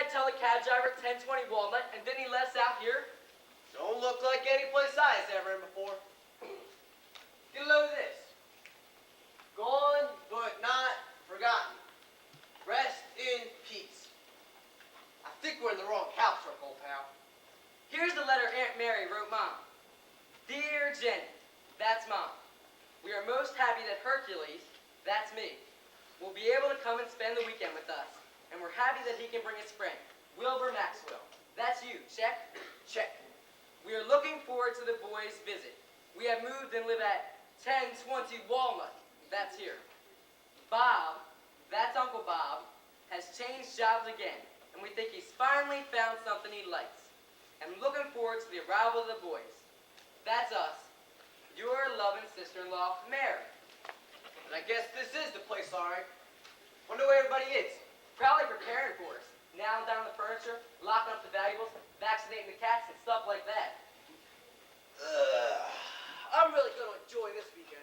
I tell the cab driver 1020 Walnut, and didn't he let us out here? Don't look like any place I was ever in before. Get a load of this. Gone, but not forgotten. Rest in peace. I think we're in the wrong house, old pal. Here's the letter Aunt Mary wrote Mom. Dear Jenny, that's Mom. We are most happy that Hercules, that's me, will be able to come and spend the weekend with us. And we're happy that he can bring his friend, Wilbur Maxwell. That's you, check? Check. We are looking forward to the boys' visit. We have moved and live at 1020 Walnut. That's here. Bob, that's Uncle Bob, has changed jobs again, and we think he's finally found something he likes. And looking forward to the arrival of the boys. That's us. Your loving sister-in-law, Mary. And I guess this is the place, all right. Wonder where everybody is. Probably preparing for us. Nailing down the furniture, locking up the valuables, vaccinating the cats, and stuff like that. I'm really going to enjoy this weekend.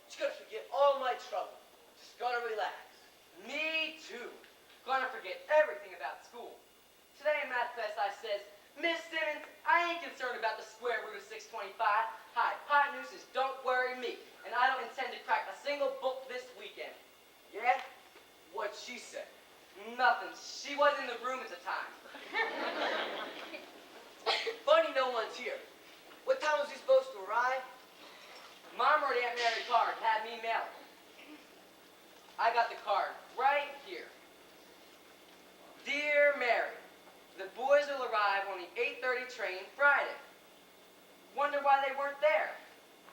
Just going to forget all my trouble. Just going to relax. Me too. Gonna forget everything about school. Today in math class I says, Miss Simmons, I ain't concerned about the square root of 625. Hypotenuses don't worry me. And I don't intend to crack a single book this weekend. Yeah? What'd she say? Nothing. She wasn't in the room at the time. Funny no one's here. What time was he supposed to arrive? Mom wrote Aunt Mary a card and had me mail it. I got the card right here. Dear Mary, the boys will arrive on the 8:30 train Friday. Wonder why they weren't there.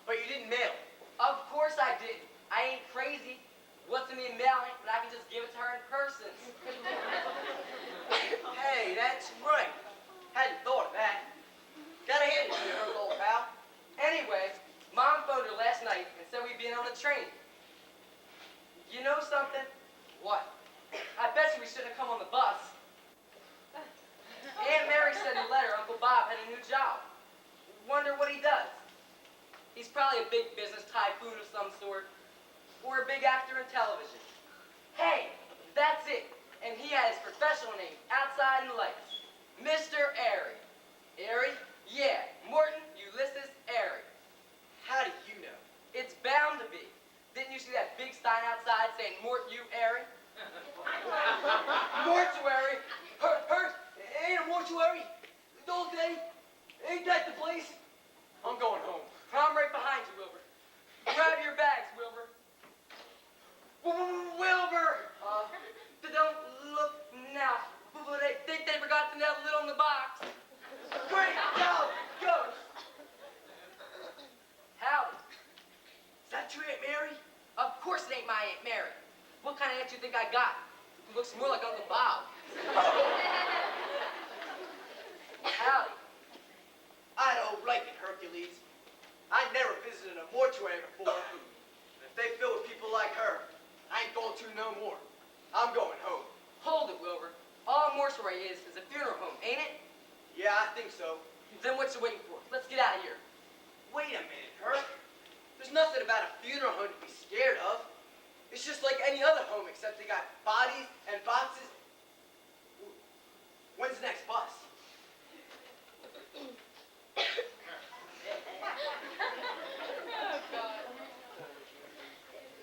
But you didn't mail it. Of course I didn't. I ain't crazy. What's in me mailing, but I can just give it to her in person. Hey, that's right. Hadn't thought of that. Gotta hand it to her, old pal. Anyway, Mom phoned her last night and said we'd be in on the train. You know something? What? I bet you we shouldn't have come on the bus. Aunt Mary said in a letter Uncle Bob had a new job. Wonder what he does. He's probably a big business tycoon of some sort. Or a big actor in television. Hey, that's it. And he had his professional name outside in the lights. Mr. Airy. Airy? Yeah, Morton Ulysses Airy. How do you know? It's bound to be. Didn't you see that big sign outside saying Mort U Airy? Mortuary? Hurt? Ain't a mortuary? Don't they? Ain't that the place? I'm going home. I'm right behind you, Wilbur. Grab your bags, Wilbur. Wilbur! Don't look now. They think they forgot to nail the lid on the box. Great job, Ghost! Howdy. Is that your Aunt Mary? Of course it ain't my Aunt Mary. What kind of aunt you think I got? Who looks more like Uncle Bob. Howdy. I don't like it, Hercules. I never visited a mortuary before. And if they fill with people like her, I ain't going to no more. I'm going home. Hold it, Wilbur. All a mortuary is a funeral home, ain't it? Yeah, I think so. Then what you waiting for? Let's get out of here. Wait a minute, Herc. There's nothing about a funeral home to be scared of. It's just like any other home, except they got bodies and boxes. When's the next bus?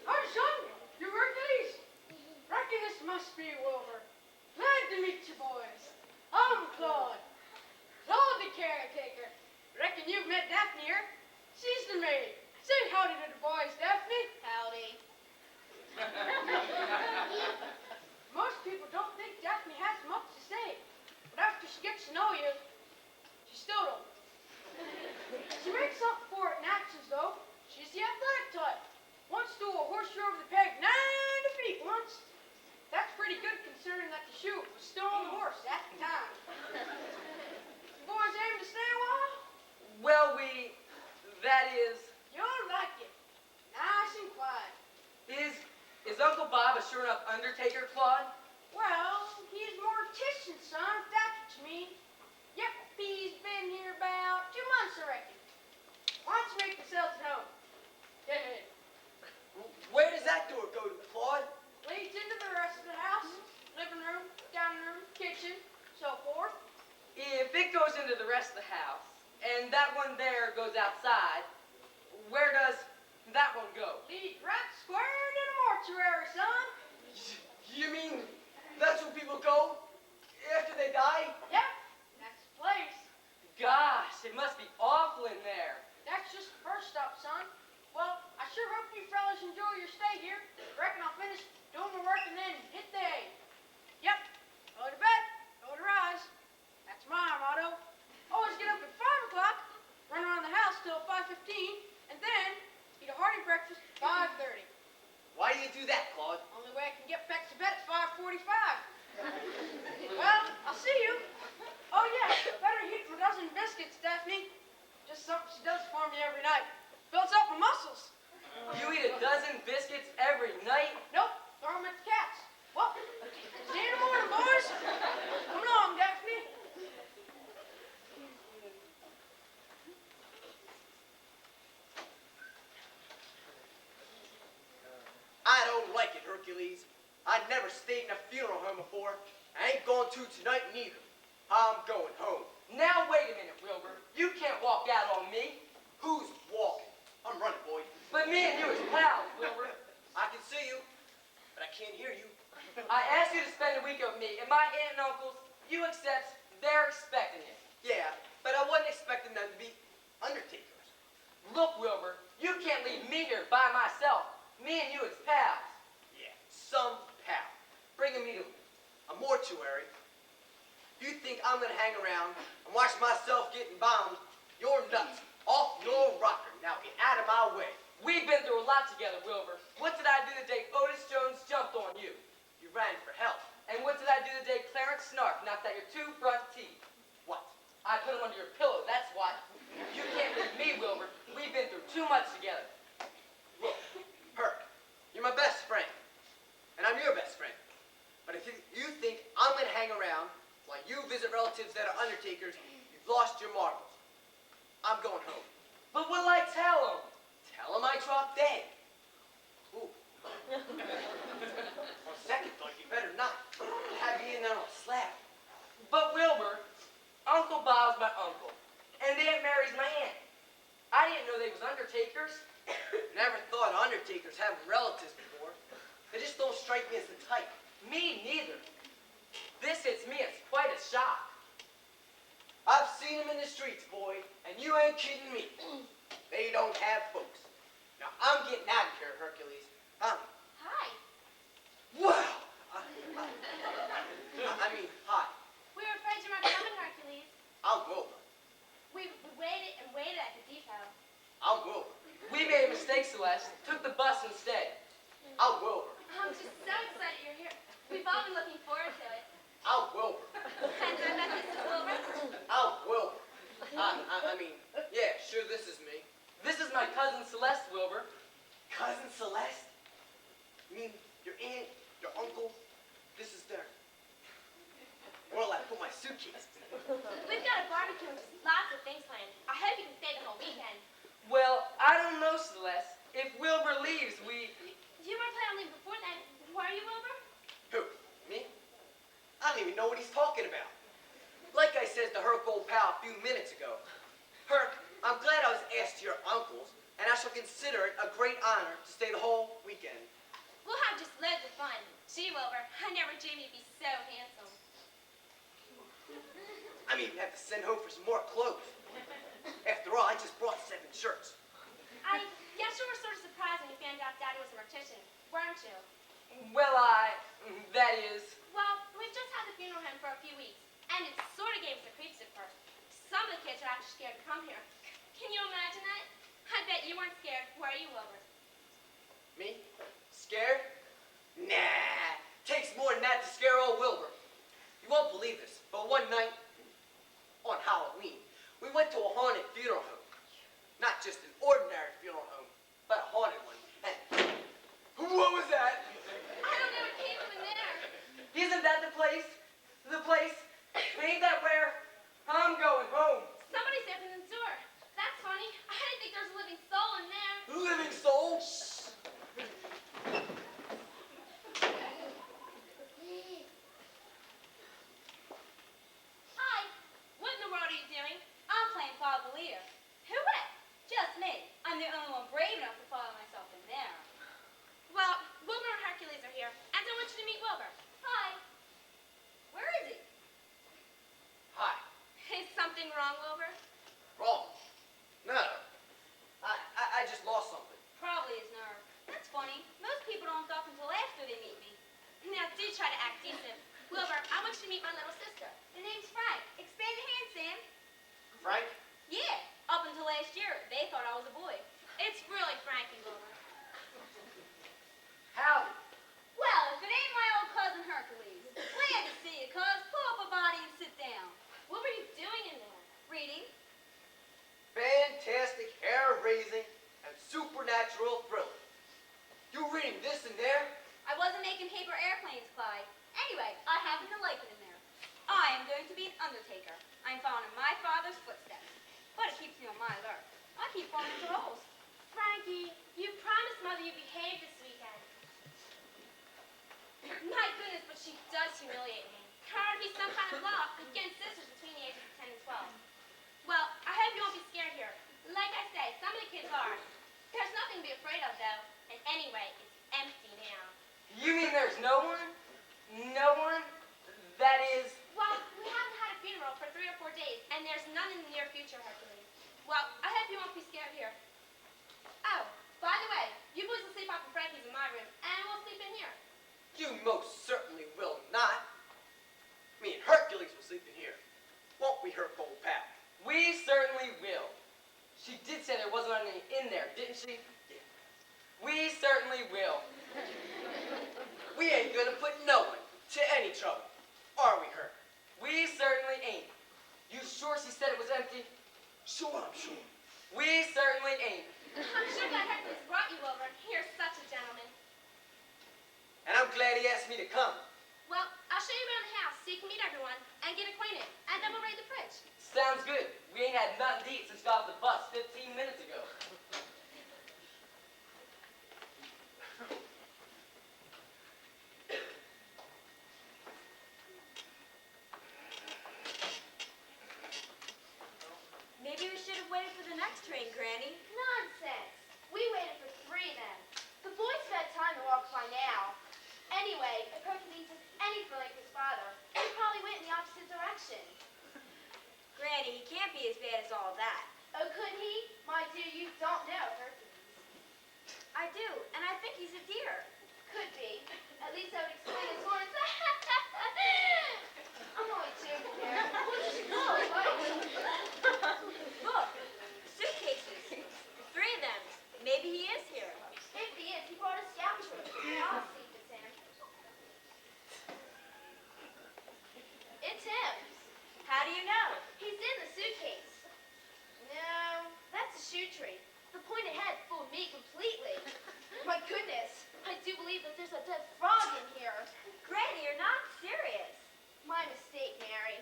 Our son, you Hercules? Reckon this must be Wilbur. Glad to meet you boys. I'm Claude. Claude the caretaker. Reckon you've met Daphne here. She's the maid. Say howdy to the boys, Daphne. Howdy. Most people don't think Daphne has much to say, but after she gets to know you, she still don't. She makes up for it in actions, though. She's the athletic type. Once threw a horseshoe over the peg 90 feet once. That's pretty good considering that the shoe was still on the horse at the time. You boys aim to stay a while? Well, that is... You'll like it. Nice and quiet. Is Uncle Bob a sure enough undertaker, Claude? Well, he's Mortician's son, if that's what you mean. Yep, he's been here about 2 months, I reckon. Why don't you make yourselves at home? Where does that door go to, Claude? Leads into the rest of the house. Living room, dining room, kitchen. mortuary, son. You mean that's where people go after they die? Yep, that's the place. Gosh, it must be awful in there. That's just the first stop, son. Well, I sure hope you fellas enjoy your stay here. Reckon I'll finish doing my work and then hit the hay. Yep, go to bed, go to rise. That's my motto. Always get up at 5 o'clock, run around the house till 5:15, and then eat a hearty breakfast at 5:30. Why do you do that, Claude? Only way I can get back to bed at 5:45. Well, I'll see you. Oh yeah, better heat for a dozen biscuits, Daphne. Just something she does for me every night. Builds up my muscles. You eat a dozen biscuits every night? Nope, throw them at the cats. Well, see you in the morning, boys. Come along, Daphne. I don't like it, Hercules. I never stayed in a funeral home before. I ain't going to tonight neither. I'm going home. Now wait a minute, Wilbur. You can't walk out on me. Who's walking? I'm running, boy. But me and you is pals, Wilbur. I can see you, but I can't hear you. I asked you to spend a week with me, and my aunt and uncles, you accept, they're expecting it. Yeah, but I wasn't expecting them to be undertakers. Look, Wilbur, you can't leave me here by myself. Me and you is pals. Yeah, some pal. Bringing me to a mortuary. You think I'm gonna hang around and watch myself get embalmed? You're nuts. Off your rocker. Now get out of my way. We've been through a lot together, Wilbur. What did I do the day Otis Jones jumped on you? You ran for help. And what did I do the day Clarence Snark knocked out your 2 front teeth? What? I put them under your pillow, that's why. You can't leave me, Wilbur. We've been through too much together. Look, Herc, you're my best friend. And I'm your best friend. But if you think I'm gonna hang around while you visit relatives that are undertakers, you've lost your marbles. I'm going home. But what'll I tell them? Tell them I dropped dead. Ooh. On second thought, you better not. Have you in there on a slab. But Wilbur, Uncle Bob's my uncle, and Aunt Mary's my aunt. I didn't know they was undertakers. Never thought of undertakers having relatives before. They just don't strike me as the type. Me neither. This hits me as quite a shock. I've seen them in the streets, boy, and you ain't kidding me. They don't have folks. Now, I'm getting out of here, Hercules. Hi. Wow! I mean, hi. We were afraid you weren't coming, Hercules. I'm Wilbur. We waited and waited at the depot. I'm Wilbur. We made a mistake, Celeste. Took the bus instead. I'm Wilbur. I'm just so excited you're here. We've all been looking forward to it. I'm Wilbur. And I bet this is Wilbur. I'm Wilbur. I mean, yeah, sure, this is me. This is my cousin Celeste, Wilbur. Cousin Celeste? You mean your aunt, your uncle? This is their... Where'll I put my suitcase? We've got a barbecue and just lots of things planned. I hope you can stay the whole weekend. Well, I don't know, Celeste. If Wilbur leaves, we... You weren't planning on leaving before then, were you, Wilbur? Who? Me? I don't even know what he's talking about. Like I said to Herc, old pal, a few minutes ago. Herc, I'm glad I was asked to your uncle's, and I shall consider it a great honor to stay the whole weekend. We'll have just loads of fun. Gee, Wilbur, I never dreamed you'd be so handsome. I mean, have to send home for some more clothes. After all, I just brought 7 shirts. I guess you were sort of surprised when you found out Daddy was a mortician, weren't you? Well, that is... Well, we've just had the funeral home for a few weeks, and it sort of gave us the creeps at first. Some of the kids are actually scared to come here. Can you imagine that? I bet you weren't scared, were you, Wilbur? Me? Scared? Nah. Takes more than that to scare old Wilbur. You won't believe this, but one night, on Halloween, we went to a haunted funeral home. Not just an ordinary funeral home, but a haunted one. And what was that? I don't know what came from in there. Isn't that the place? The place? Ain't that where? I'm going home. Somebody's opening the door. That's funny. I didn't think there was a living soul in there. Living soul? Hi. What in the world are you doing? I'm playing follow the leader. Who it? Just me. I'm the only one brave enough to follow myself in there. Well, Wilbur and supernatural thriller. You reading this in there? I wasn't making paper airplanes, Clyde. Anyway, I happen to like it in there. I am going to be an undertaker. I'm following in my father's footsteps. But it keeps me on my alert. I keep falling into holes. Frankie, you promised Mother you'd behave this weekend. My goodness, but she does humiliate me. There ought to be some kind of law against sisters between the ages of 10 and 12. Well, I hope you won't be scared here. Like I say, some of the kids are. There's nothing to be afraid of, though. And anyway, it's empty now. You mean there's no one? No one? That is... Well, we haven't had a funeral for 3 or 4 days, and there's none in the near future, Hercules. Well, I hope you won't be scared here. Oh, by the way, you boys will sleep off in Frankie's in my room, and we'll sleep in here. You most certainly will not. Me and Hercules will sleep in here. Won't we, Herc, old pal? We certainly will. She did say there wasn't any in there, didn't she? Yeah. We certainly will. We ain't gonna put no one to any trouble, are we, Herc? We certainly ain't. You sure she said it was empty? Sure, I'm sure. We certainly ain't. I'm sure that Hercules brought you over. Here's such a gentleman. And I'm glad he asked me to come. Well, I'll show you around the house so you can meet everyone and get acquainted, and then we'll raid the fridge. Sounds good. We ain't had nothing to eat since we got off the bus 15 minutes ago. Maybe we should have waited for the next train, Granny. Nonsense. We waited for 3 then. The boys have had time to walk by now. Anyway, if Hercules is anything like his father, he probably went in the opposite direction. Granny, he can't be as bad as all that. Oh, couldn't he? My dear, you don't know Hercules. I do, and I think he's a deer. Could be. At least that would explain his horns. I'm only joking there. We'll just go, Look, suitcases. 3 of them. Maybe he is here. If he is, he brought a scout troop. I'll see if it's him. It's him. How do you know? He's in the suitcase. No, that's a shoe tree. The pointed head fooled me completely. My goodness, I do believe that there's a dead frog in here. Granny, you're not serious. My mistake, Mary.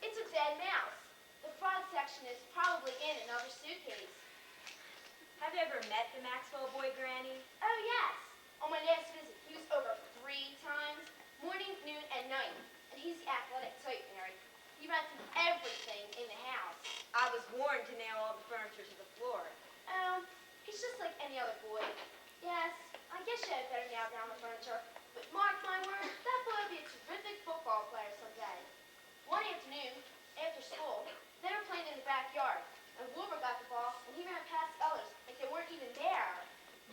It's a dead mouse. The frog section is probably in another suitcase. Have you ever met the Maxwell boy, Granny? Oh, yes. On my last visit, he was over 3 times, morning, noon, and night. And he's the athletic type, Mary. He runs through everything in the house. I was warned to nail all the furniture to the floor. Oh, he's just like any other boy. Yes, I guess you had better nail down the furniture. But mark my words, that boy will be a terrific football player someday. One afternoon, after school, they were playing in the backyard. And Wilbur got the ball, and he ran past others like they weren't even there.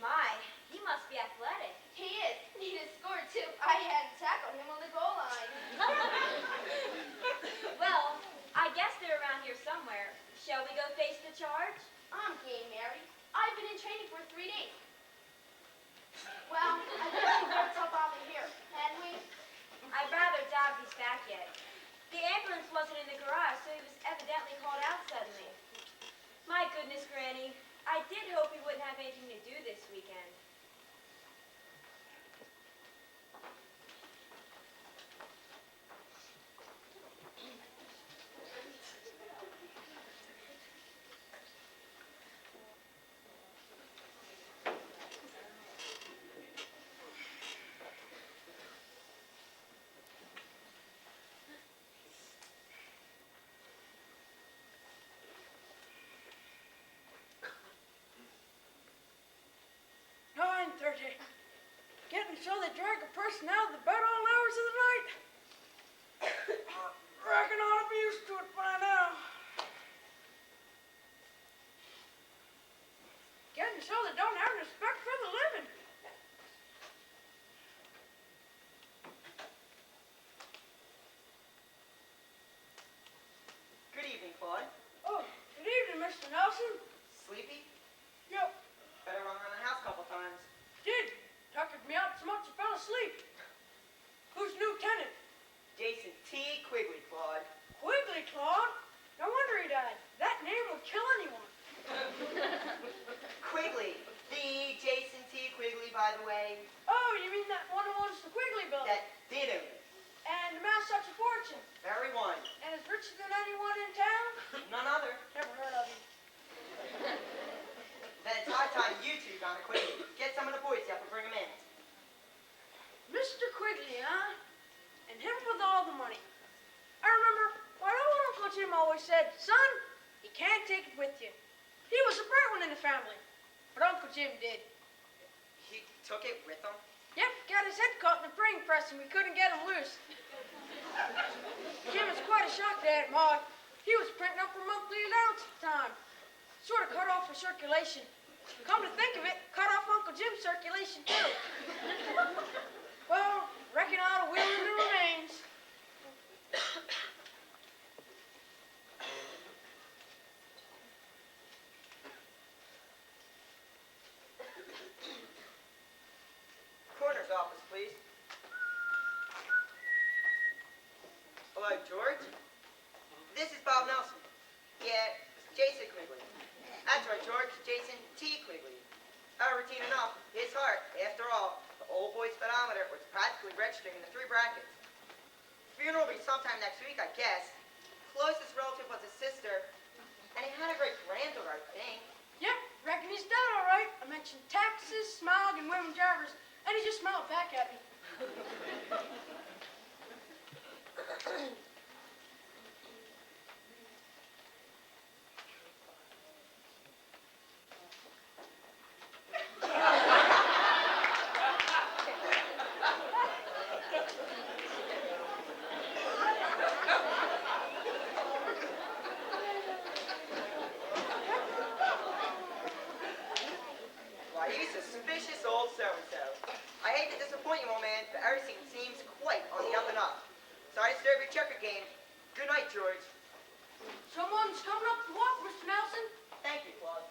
My, he must be athletic. He is, and he just scored too. I hadn't tackled him on the goal line. Well, I guess they're around here somewhere. Shall we go face the charge? I'm game, Mary. I've been in training for 3 days. Well, I guess we better top off in here, can we? I'd rather doubt he's back yet. The ambulance wasn't in the garage, so he was evidently called out suddenly. My goodness, Granny. I did hope he wouldn't have anything to do this weekend. Getting so they drag a person out of the bed all hours of the night. Reckon I ought to be used to it by now. Getting so they don't have respect for the living. Good evening, Claude. Oh, good evening, Mr. Nelson. Sleepy? Yep, Better run around the house a couple times. did. Tuckered me out so much I fell asleep. Who's new tenant? Jason T. Quigley, Claude. Quigley, Claude. No wonder he died. That name would kill anyone. Donna Quigley. Get some of the boys up and bring them in. Mr. Quigley, huh? And him with all the money. I remember what old Uncle Jim always said, son, you can't take it with you. He was a bright one in the family, but Uncle Jim did. He took it with him? Yep, got his head caught in the printing press and we couldn't get him loose. Jim was quite a shock to Aunt Maud. He was printing up her monthly allowance at the time. Sort of cut off her circulation. Come to think of it, cut off Uncle Jim's circulation too. Well, reckon I ought to will in the remains. Coroner's office, please. Hello, George? This is Bob Nelson. Yeah, Jason Quigley. That's right, George. Jason T. Quigley. Routine enough. His heart, after all, the old boy's speedometer was practically registering in the 3 brackets. Funeral will be sometime next week, I guess. Closest relative was his sister, and he had a great granddaughter, I think. Yep, reckon he's done all right. I mentioned taxes, smog, and women drivers, and he just smiled back at me. Why, you suspicious old so-and-so. I hate to disappoint you, old man, but everything seems quite on the up and up. Sorry to disturb your checker game. Good night, George. Someone's coming up to walk, Mr. Nelson. Thank you, Claude.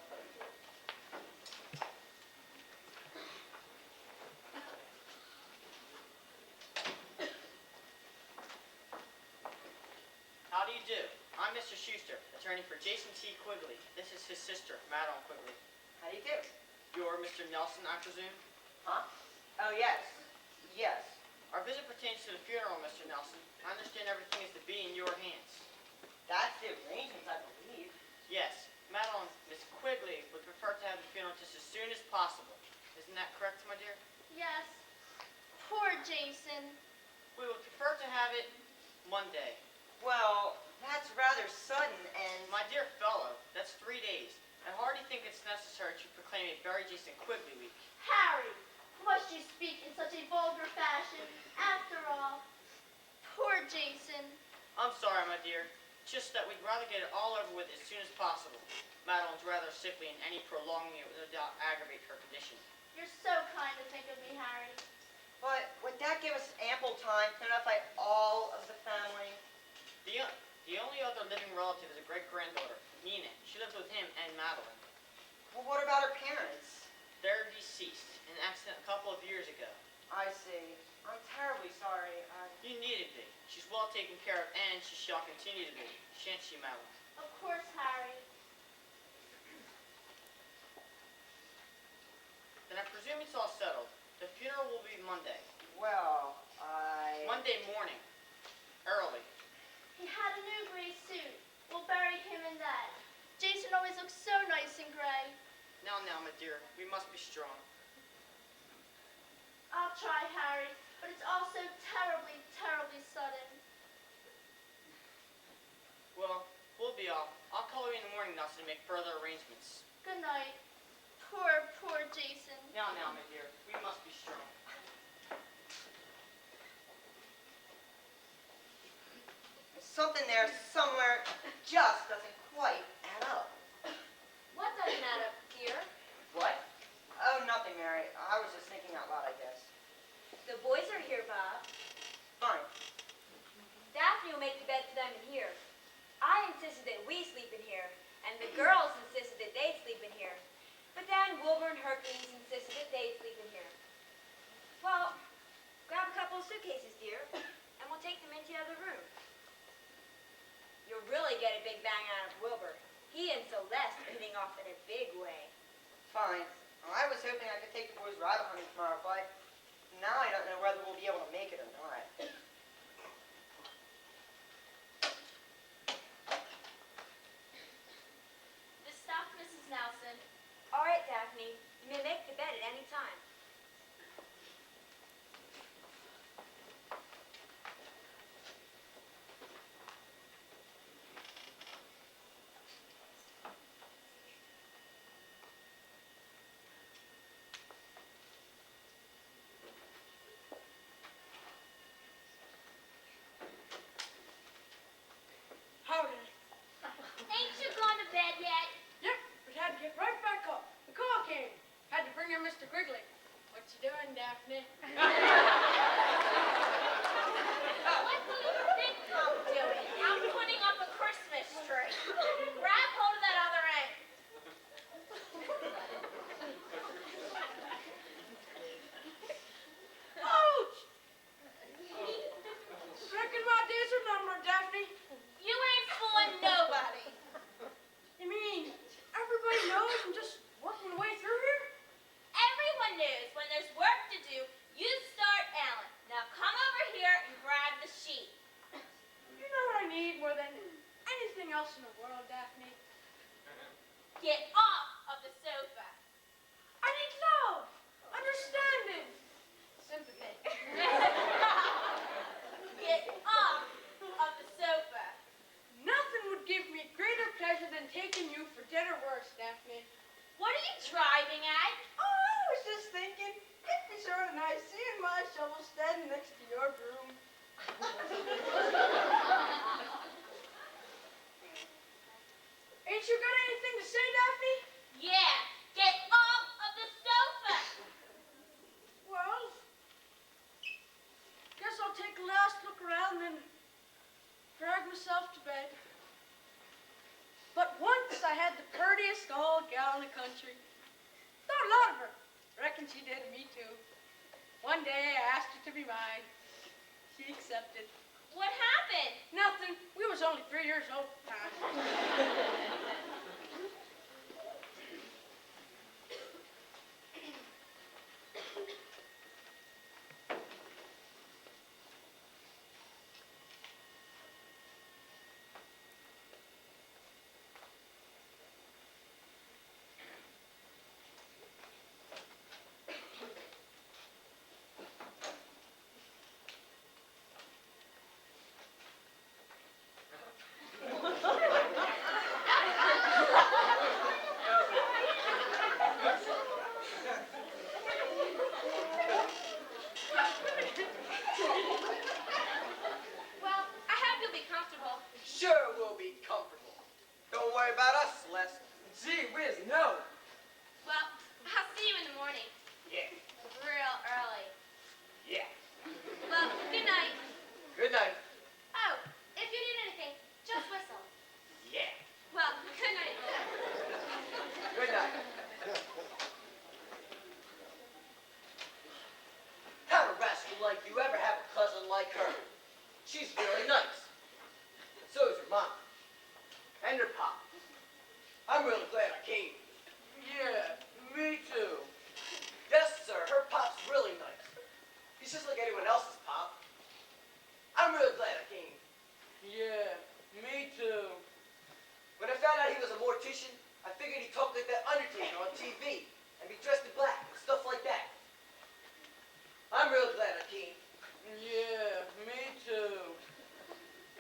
How do you do? I'm Mr. Schuster, attorney for Jason T. Quigley. This is his sister, Madeline Quigley. How do you do? You're Mr. Nelson, I presume? Huh? Oh, yes. Yes. Our visit pertains to the funeral, Mr. Nelson. I understand everything is to be in your hands. That's the arrangements, I believe. Yes, Madeline, Miss Quigley would prefer to have the funeral just as soon as possible. Isn't that correct, my dear? Yes. Poor Jason. We would prefer to have it Monday. Well, that's rather sudden, and My dear fellow, that's 3 days. I hardly think it's necessary to proclaim a Bury Jason Quigley week. Harry, must you speak in such a vulgar fashion? After all, poor Jason. I'm sorry, my dear. Just that we'd rather get it all over with as soon as possible. Madeline's rather sickly, and any prolonging it would no doubt aggravate her condition. You're so kind to think of me, Harry. but would that give us ample time to notify all of the family? The only other living relative is a great-granddaughter, Nina. She lives with him and Madeline. Well, what about her parents? They're deceased in an accident a couple of years ago. I see. I'm terribly sorry. You needn't be. She's well taken care of, and she shall continue to be. Shan't she, Madeline? Of course, Harry. Then I presume it's all settled. The funeral will be Monday. Well, Monday morning. Early. He had a new gray suit. We'll bury him in that. Jason always looks so nice in gray. Now, my dear, we must be strong. I'll try, Harry, but it's all so terribly, terribly sudden. Well, we'll be off. I'll call you in the morning, Nelson, to make further arrangements. Good night. Poor, poor Jason. Now, my dear, we must be strong. something there somewhere just doesn't quite add up. What doesn't add up, dear? What? Oh, nothing, Mary. I was just thinking out loud, I guess. The boys are here, Bob. Fine. Daphne will make the bed for them in here. I insisted that we sleep in here, and the girls insisted that they'd sleep in here. But then Wilbur and Hercules insisted that they'd sleep in here. Well, grab a couple of suitcases, dear, and we'll take them into the other room. You'll really get a big bang out of Wilbur. He and Celeste are hitting off in a big way. Fine. Well, I was hoping I could take the boys ride hunting tomorrow, but now I don't know whether we'll be able to make it or not. This stuff, Mrs. Nelson. All right, Daphne. Daphne. You may make the bed at any time. Howdy. Ain't you gone to bed yet? Yep, but had to get right back up. The call came. Had to bring in Mr. Quigley. What you doing, Daphne? What do you think I'm doing? I'm putting up a Christmas tree. Grab hold of that other end. Ouch! Reckon my days are numbered, Daphne. You ain't fooling nobody. You mean everybody knows I'm just working my way through here? Everyone knows when there's work to do, you start Alan. Now come over here and grab the sheet. You know what I need more than anything else in the world, Daphne? Get off of the sofa. I need love, understanding, sympathy. Get off of the sofa. Nothing would give me greater pleasure than taking you for dinner worse, Daphne. What are you driving at? Oh, I was just thinking, it'd be sort of nice seeing my shovel standing next to your broom. Ain't you got anything to say, Daphne? Yeah, get off of the sofa. Well, guess I'll take a last look around and drag myself to bed. But once I had the purtiest old gal in the country. Thought a lot of her. Reckon she did me too. One day I asked her to be mine. She accepted. What happened? Nothing. We was only 3 years old at the time. Well, I hope you'll be comfortable. Sure we'll be comfortable. Don't worry about us, Celeste. Gee whiz, no. Well, I'll see you in the morning. Yeah, Real early. yeah. Well, good night. Good night. Oh, if you need anything, just whistle. Yeah. Well, good night. Good night. How'd a rascal like you ever have a cousin like her? She's really nice. So is her mom. And her pop. I'm really glad I came. Yeah, me too. Yes, sir, her pop's really nice. He's just like anyone else's pop. I'm really glad I came. Yeah, me too. When I found out he was a mortician, I figured he'd talk like that Undertaker on TV and be dressed in black and stuff like that. I'm really glad I came. Yeah, me too.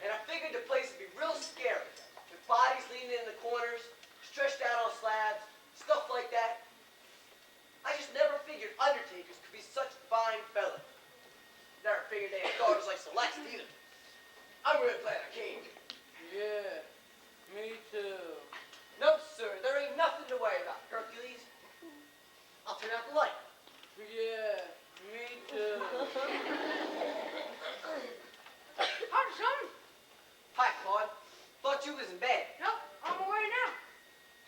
And I figured the place would be real scary, with bodies leaning in the corners, stretched out on slabs, stuff like that. I just never figured Undertakers could be such fine fellas. Never figured they had daughters like Celeste either. I'm really glad I came. Yeah, me too. No, sir, there ain't nothing to worry about, Hercules. I'll turn out the light. Yeah, me too. Howdy, son. Hi, Claude. Thought you was in bed. Nope, on my way now.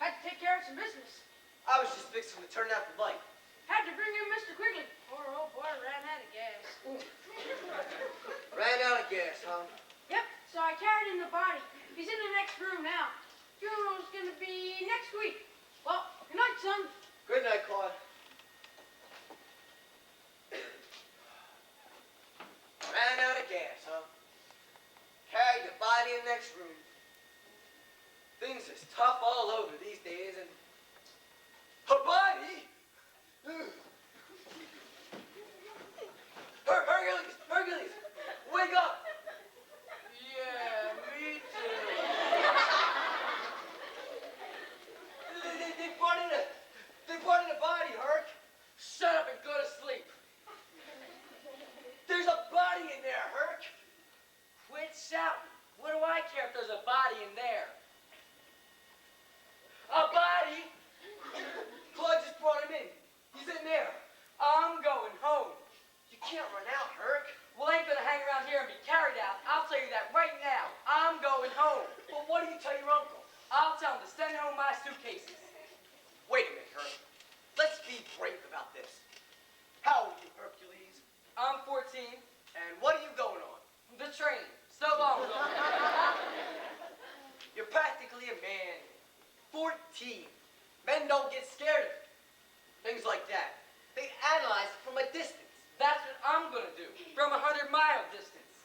Had to take care of some business. I was just fixing to turn out the light. Had to bring in Mr. Quigley. Poor old boy ran out of gas. Ran out of gas, huh? Yep, so I carried in the body. He's in the next room now. Funeral's gonna be next week. Well, good night, son. Good night, Claude. Ran out of gas, huh? Carried the body in the next room. Things is tough all over these days, and her body Men don't get scared of it. Things like that. They analyze it from a distance. That's what I'm gonna do, from 100-mile distance.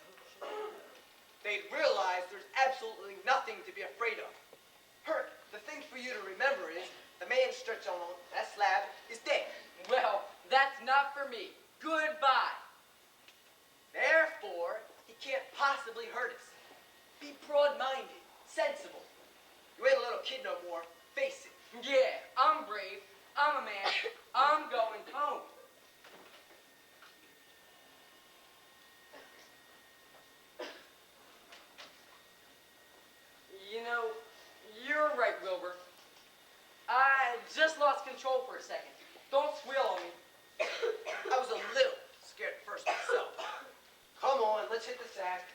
They'd realize there's absolutely nothing to be afraid of. Herc, the thing for you to remember is the man stretched on that slab is dead. Well, that's not for me. Goodbye. Therefore, he can't possibly hurt us. Be broad-minded, sensible. You ain't a little kid no more. Face it. Yeah, I'm brave. I'm a man. I'm going home. You know, you're right, Wilbur. I just lost control for a second. Don't squeal on me. I was a little scared at first myself. Come on, let's hit the sack.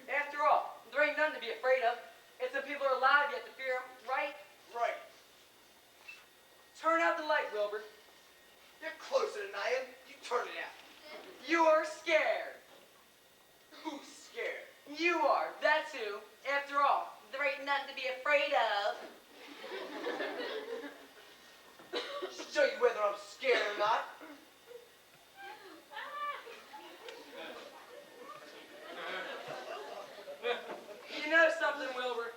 After all, there ain't nothing to be afraid of. If the people are alive, you have to fear them, right? Right. Turn out the light, Wilbur. You're closer than I am. You turn it out. You're scared. Who's scared? You are. That's who. After all, there ain't nothing to be afraid of. Show you whether I'm scared or not. You know something, Wilbur?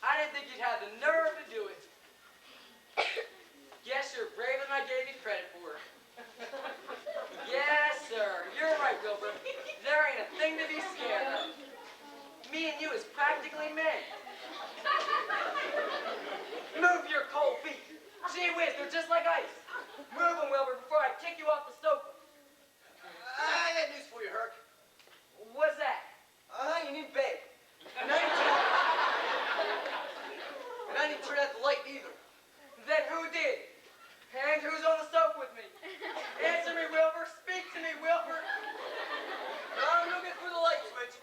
I didn't think you'd have the nerve to do it. Guess you're braver than I gave you credit for. Yes, sir. You're right, Wilbur. There ain't a thing to be scared of. Me and you is practically men. Move your cold feet. Gee whiz, they're just like ice. Move them, Wilbur, before I kick you off the sofa. I got news for you, Herc. What's that? I ain't in bed. And I didn't turn out the light either. Then who did? And who's on the sofa with me? Answer me, Wilbur. Speak to me, Wilbur. I'm looking for the light switch.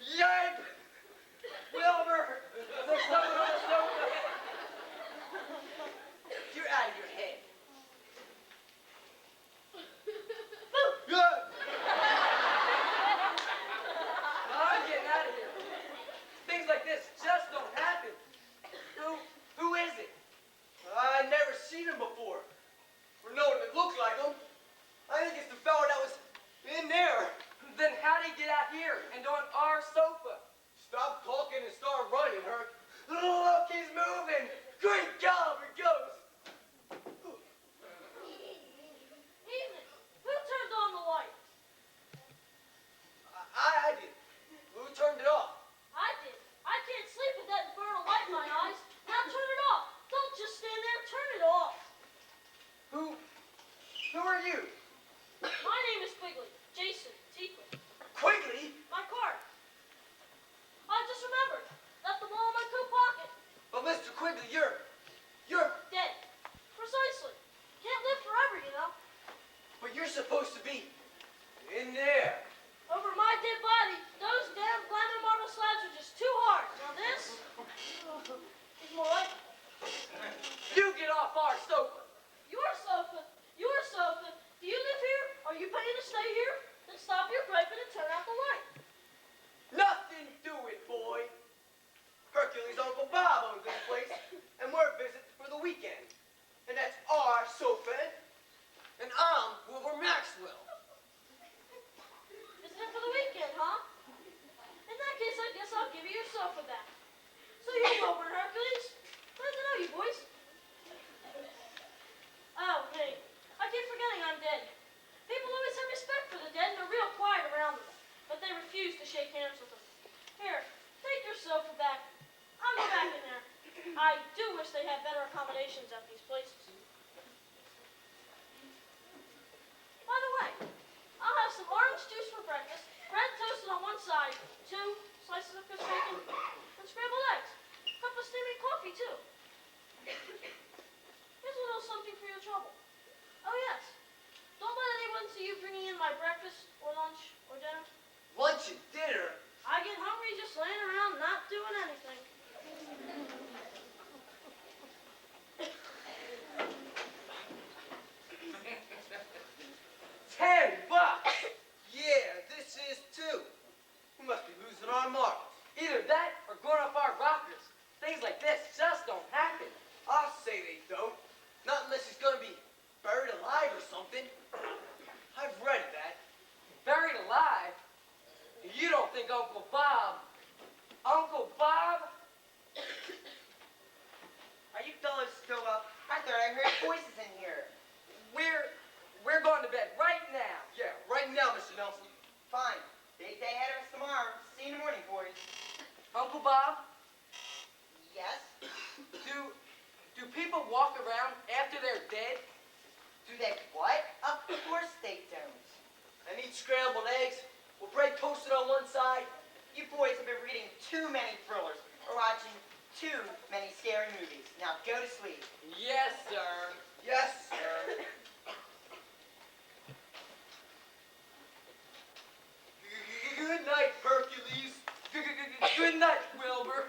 Yipe! Wilbur! There's someone on the sofa. You're out of your head. I'm getting out of here. Things like this just don't happen. Who is it? I've never seen him before. Or no one that looked like him. I think it's the fella that was in there. Then how'd he get out here and on our sofa? Stop talking and start running, Herc. Look, he's moving. Great job, it goes. Evening. Who turned on the light? I did. Who turned it off? I did. I can't sleep with that infernal light in my eyes. Now turn it off. Don't just stand there. Turn it off. Who are you? My name is Quigley. Jason Teakley. Quigley? My card. I just remembered. Left them all in my coat pocket. But Mr. Quigley, you're Dead. Precisely. Can't live forever, you know. but you're supposed to be in there. Over my dead body, those damn glamour marble slabs are just too hard. Now this is more like You get off our sofa. your sofa. Your sofa. Do you live here? Are you paying to stay here? Then stop your griping and turn out the light. Nothing to it, boy. Hercules' Uncle Bob owns this place, and we're visiting for the weekend. And that's our sofa. And I'm Wilbur Maxwell. Isn't it for the weekend, huh? In that case, I guess I'll give you your sofa back. So you're Wilbur Hercules. Glad to know you, boys. Oh, hey. I keep forgetting I'm dead. People always have respect for the dead and are real quiet around them. But they refuse to shake hands with them. Here, take your sofa back. I'll go back in there. I do wish they had better accommodations at these places. By the way, I'll have some orange juice for breakfast, bread toasted on one side, 2 slices of crisp bacon, and scrambled eggs. Cup of steaming coffee, too. Here's a little something for your trouble. Oh, yes. Don't let anyone see you bringing in my breakfast or lunch or dinner. Lunch and dinner? I get hungry just laying around not doing anything. $10. Yeah, this is too. We must be losing our marbles. Either that or going off our rockers. Things walk around after they're dead? Do they what? Of course they don't. And eat scrambled eggs with bread toasted on one side. You boys have been reading too many thrillers or watching too many scary movies. Now go to sleep. Yes, sir. Yes, sir. Good night, Hercules. Good night, Wilbur.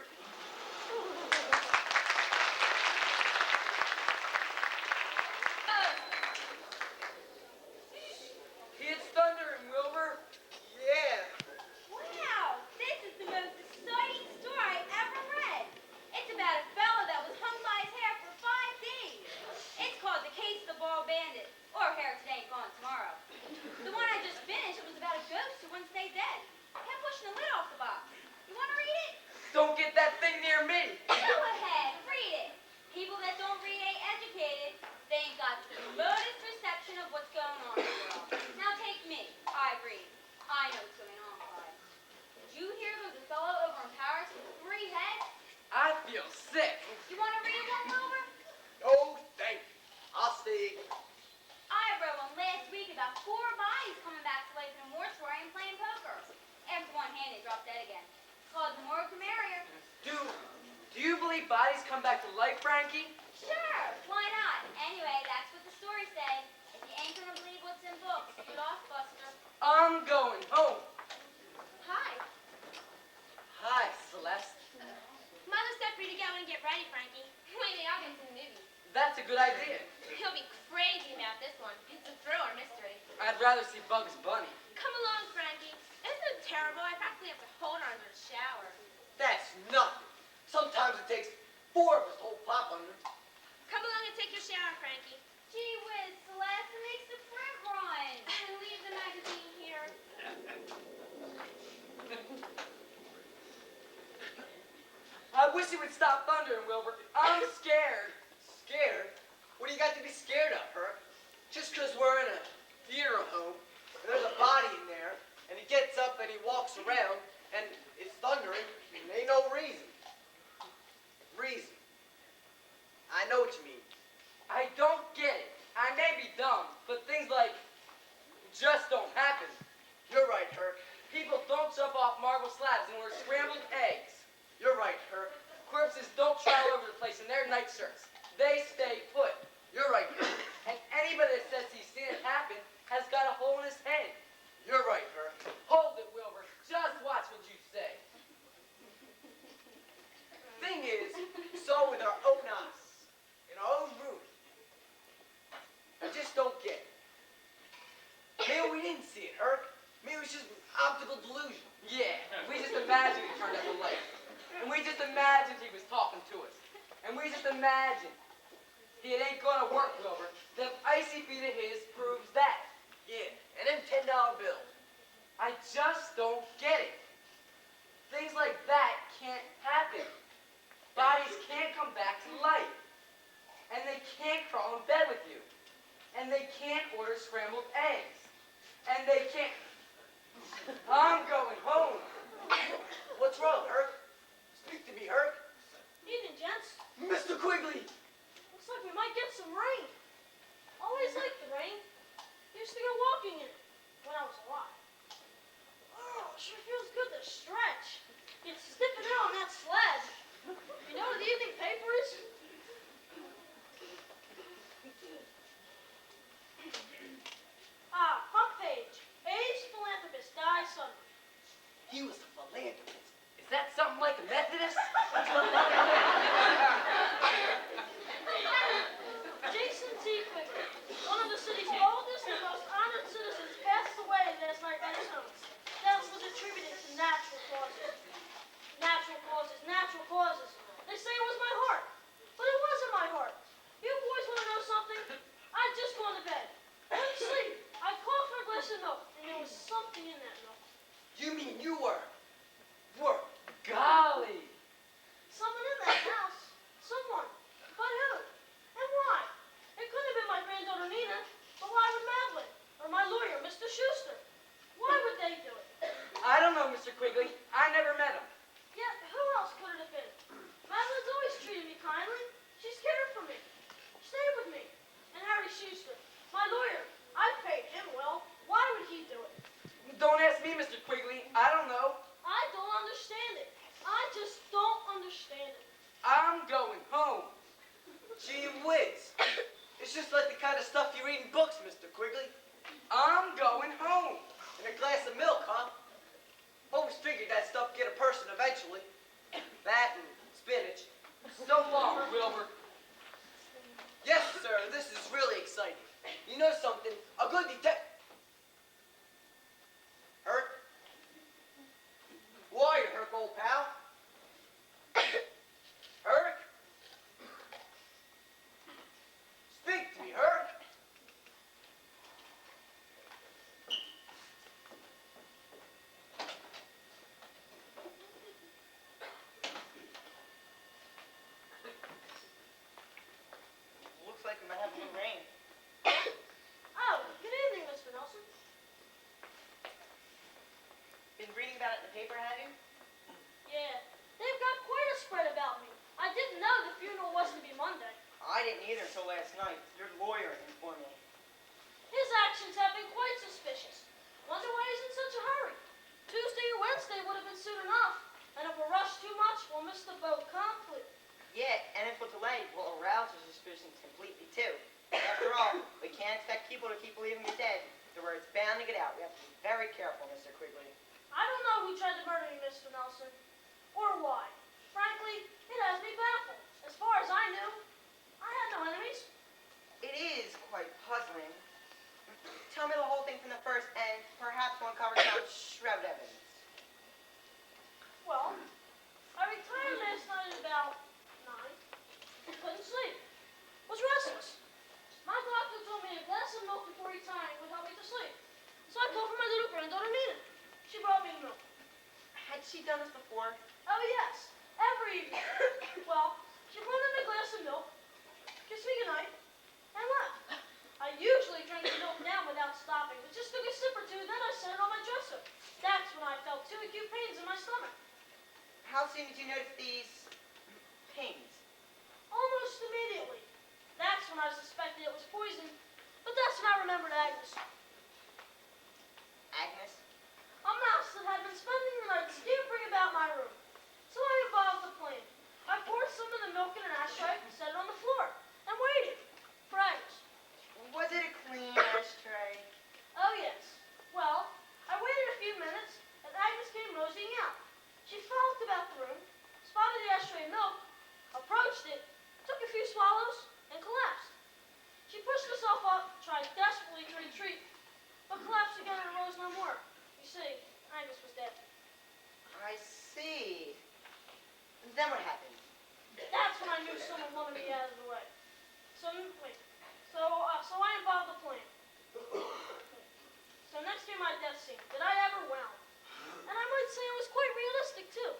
It's thundering, Wilbur. Yeah. Wow, this is the most exciting story I ever read. It's about a fella that was hung by his hair for 5 days. It's called The Case of the Bald Bandit, or Hair Today and Gone Tomorrow. The one I just finished was about a ghost who once stayed dead. Kept pushing the lid off the box. You want to read it? Don't get that thing near me. Go ahead, read it. People that don't read ain't educated. They ain't got the remotest perception of what's going on in the world. Now take me. I read. I know what's going on, Clyde. Did you hear there's a fellow over in Paris with 3 heads? I feel sick. You want to read one, Wilbur? Oh, thank you. I'll stay. I read one last week about 4 bodies coming back to life in a mortuary and playing poker. After one hand, they dropped dead again. It's called The More the Merrier. Do you believe bodies come back to life, Frankie? Sure, why not? Anyway, that's what the stories say. If you ain't gonna believe what's in books, you lost, Buster. I'm going home. Hi. Hi, Celeste. Mother said for you to go and get ready, Frankie. Wait, I'll get to the movie. That's a good idea. He'll be crazy about this one. It's a thriller mystery. I'd rather see Bugs Bunny. Come along, Frankie. Isn't it terrible? I practically have to hold her under the shower. That's nothing. Sometimes it takes 4 of us to hold Pop under. Come along and take your shower, Frankie. Gee whiz, Celeste, it makes the print run. And leave the magazine here. I wish it would stop thundering, Wilbur. I'm scared. Scared? What do you got to be scared of, Herc? Just 'cause we're in a funeral home, and there's a body in there, and he gets up and he walks around, and it's thundering, and ain't no reason. Reason. I know what you mean. I don't get it. I may be dumb, but things like just don't happen. You're right, Herc. People don't jump off marble slabs and order scrambled eggs. You're right, Herc. Corpses don't travel over the place in their nightshirts. They stay put. You're right, Herc. And anybody that says he's seen it happen has got a hole in his head. You're right, Herc. Hold it, Wilbur. Just watch what you say. Thing is, we saw with our own eyes, in our own room. I just don't get it. Maybe we didn't see it, Herc. Maybe it was just optical delusion. Yeah, we just imagined he turned up the light. And we just imagined he was talking to us. And we just imagined. It ain't gonna work, Wilbur. The icy feet of his proves that. Yeah, and them $10 bills. I just don't get it. Things like that can't happen. Bodies can't come back to life. And they can't crawl in bed with you. And they can't order scrambled eggs. And they can't... I'm going home. What's wrong, Herc? Speak to me, Herc. Evening, gents. Mr. Quigley! Looks like we might get some rain. Always liked the rain. Used to go walking in it when I was alive. Oh, sure feels good to stretch. Get stiffing out on that sled. You know what the evening paper is? Front page. Ace philanthropist dies suddenly. He was a philanthropist. Is that something like a Methodist? That's going home. Gee whiz. It's just like the kind of stuff you read in books, Mr. Quigley. I'm going home. And a glass of milk, huh? Always figured that stuff get a person eventually. That and spinach. So long, Wilbur. Yes, sir, this is really exciting. You know something? A good detective... Herc? Who are you, Herc, old pal? Herc? Speak to me, Herc. Looks like we might have a little rain. Oh, good evening, Mr. Nelson. Been reading about it in the paper, have you? Yeah, they've got quite a spread about me. I didn't know the funeral was to be Monday. I didn't either until last night. Your lawyer informed me. His actions have been quite suspicious. Wonder why he's in such a hurry. Tuesday or Wednesday would have been soon enough. And if we're rushed too much, we'll miss the boat completely. Yeah, and if we're delayed, we'll arouse their suspicions completely too. After all, we can't expect people to keep believing you're dead. The word's bound to get out. We have to be very careful, Mr. Quigley. I don't know who tried to murder me, Mr. Nelson, or why. Frankly, it has me baffled. As far as I knew, I had no enemies. It is quite puzzling. Tell me the whole thing from the first, and perhaps we'll uncover some shroud evidence. Well, I retired last night at about 9. Couldn't sleep. Was restless. My doctor told me a glass of milk before retiring would help me to sleep. So I called for my little granddaughter Nina. She brought me the milk. Had she done this before? Oh yes, every evening. Well, she poured in a glass of milk, kissed me goodnight, and left. I usually drink the milk down without stopping, but just took a sip or two, then I set it on my dresser. That's when I felt 2 acute pains in my stomach. How soon did you notice these pains? Almost immediately. That's when I suspected it was poison, but that's when I remembered Agnes. Agnes? A mouse that had been spending the night scampering about my room. So I evolved a plan. I poured some of the milk in an ashtray, set it on the floor, and waited for Agnes. Was it a clean ashtray? Oh yes. Well, I waited a few minutes, and Agnes came moseying out. She frolicked about the room, spotted the ashtray of milk, approached it, took a few swallows, and collapsed. She pushed herself up, tried desperately to retreat, but collapsed again and rose no more. You see, Agnes was dead. I see. Then what happened? That's when I knew someone wanted me out of the way. So I involved the plan. So next came my death scene that I ever wound. And I might say it was quite realistic too.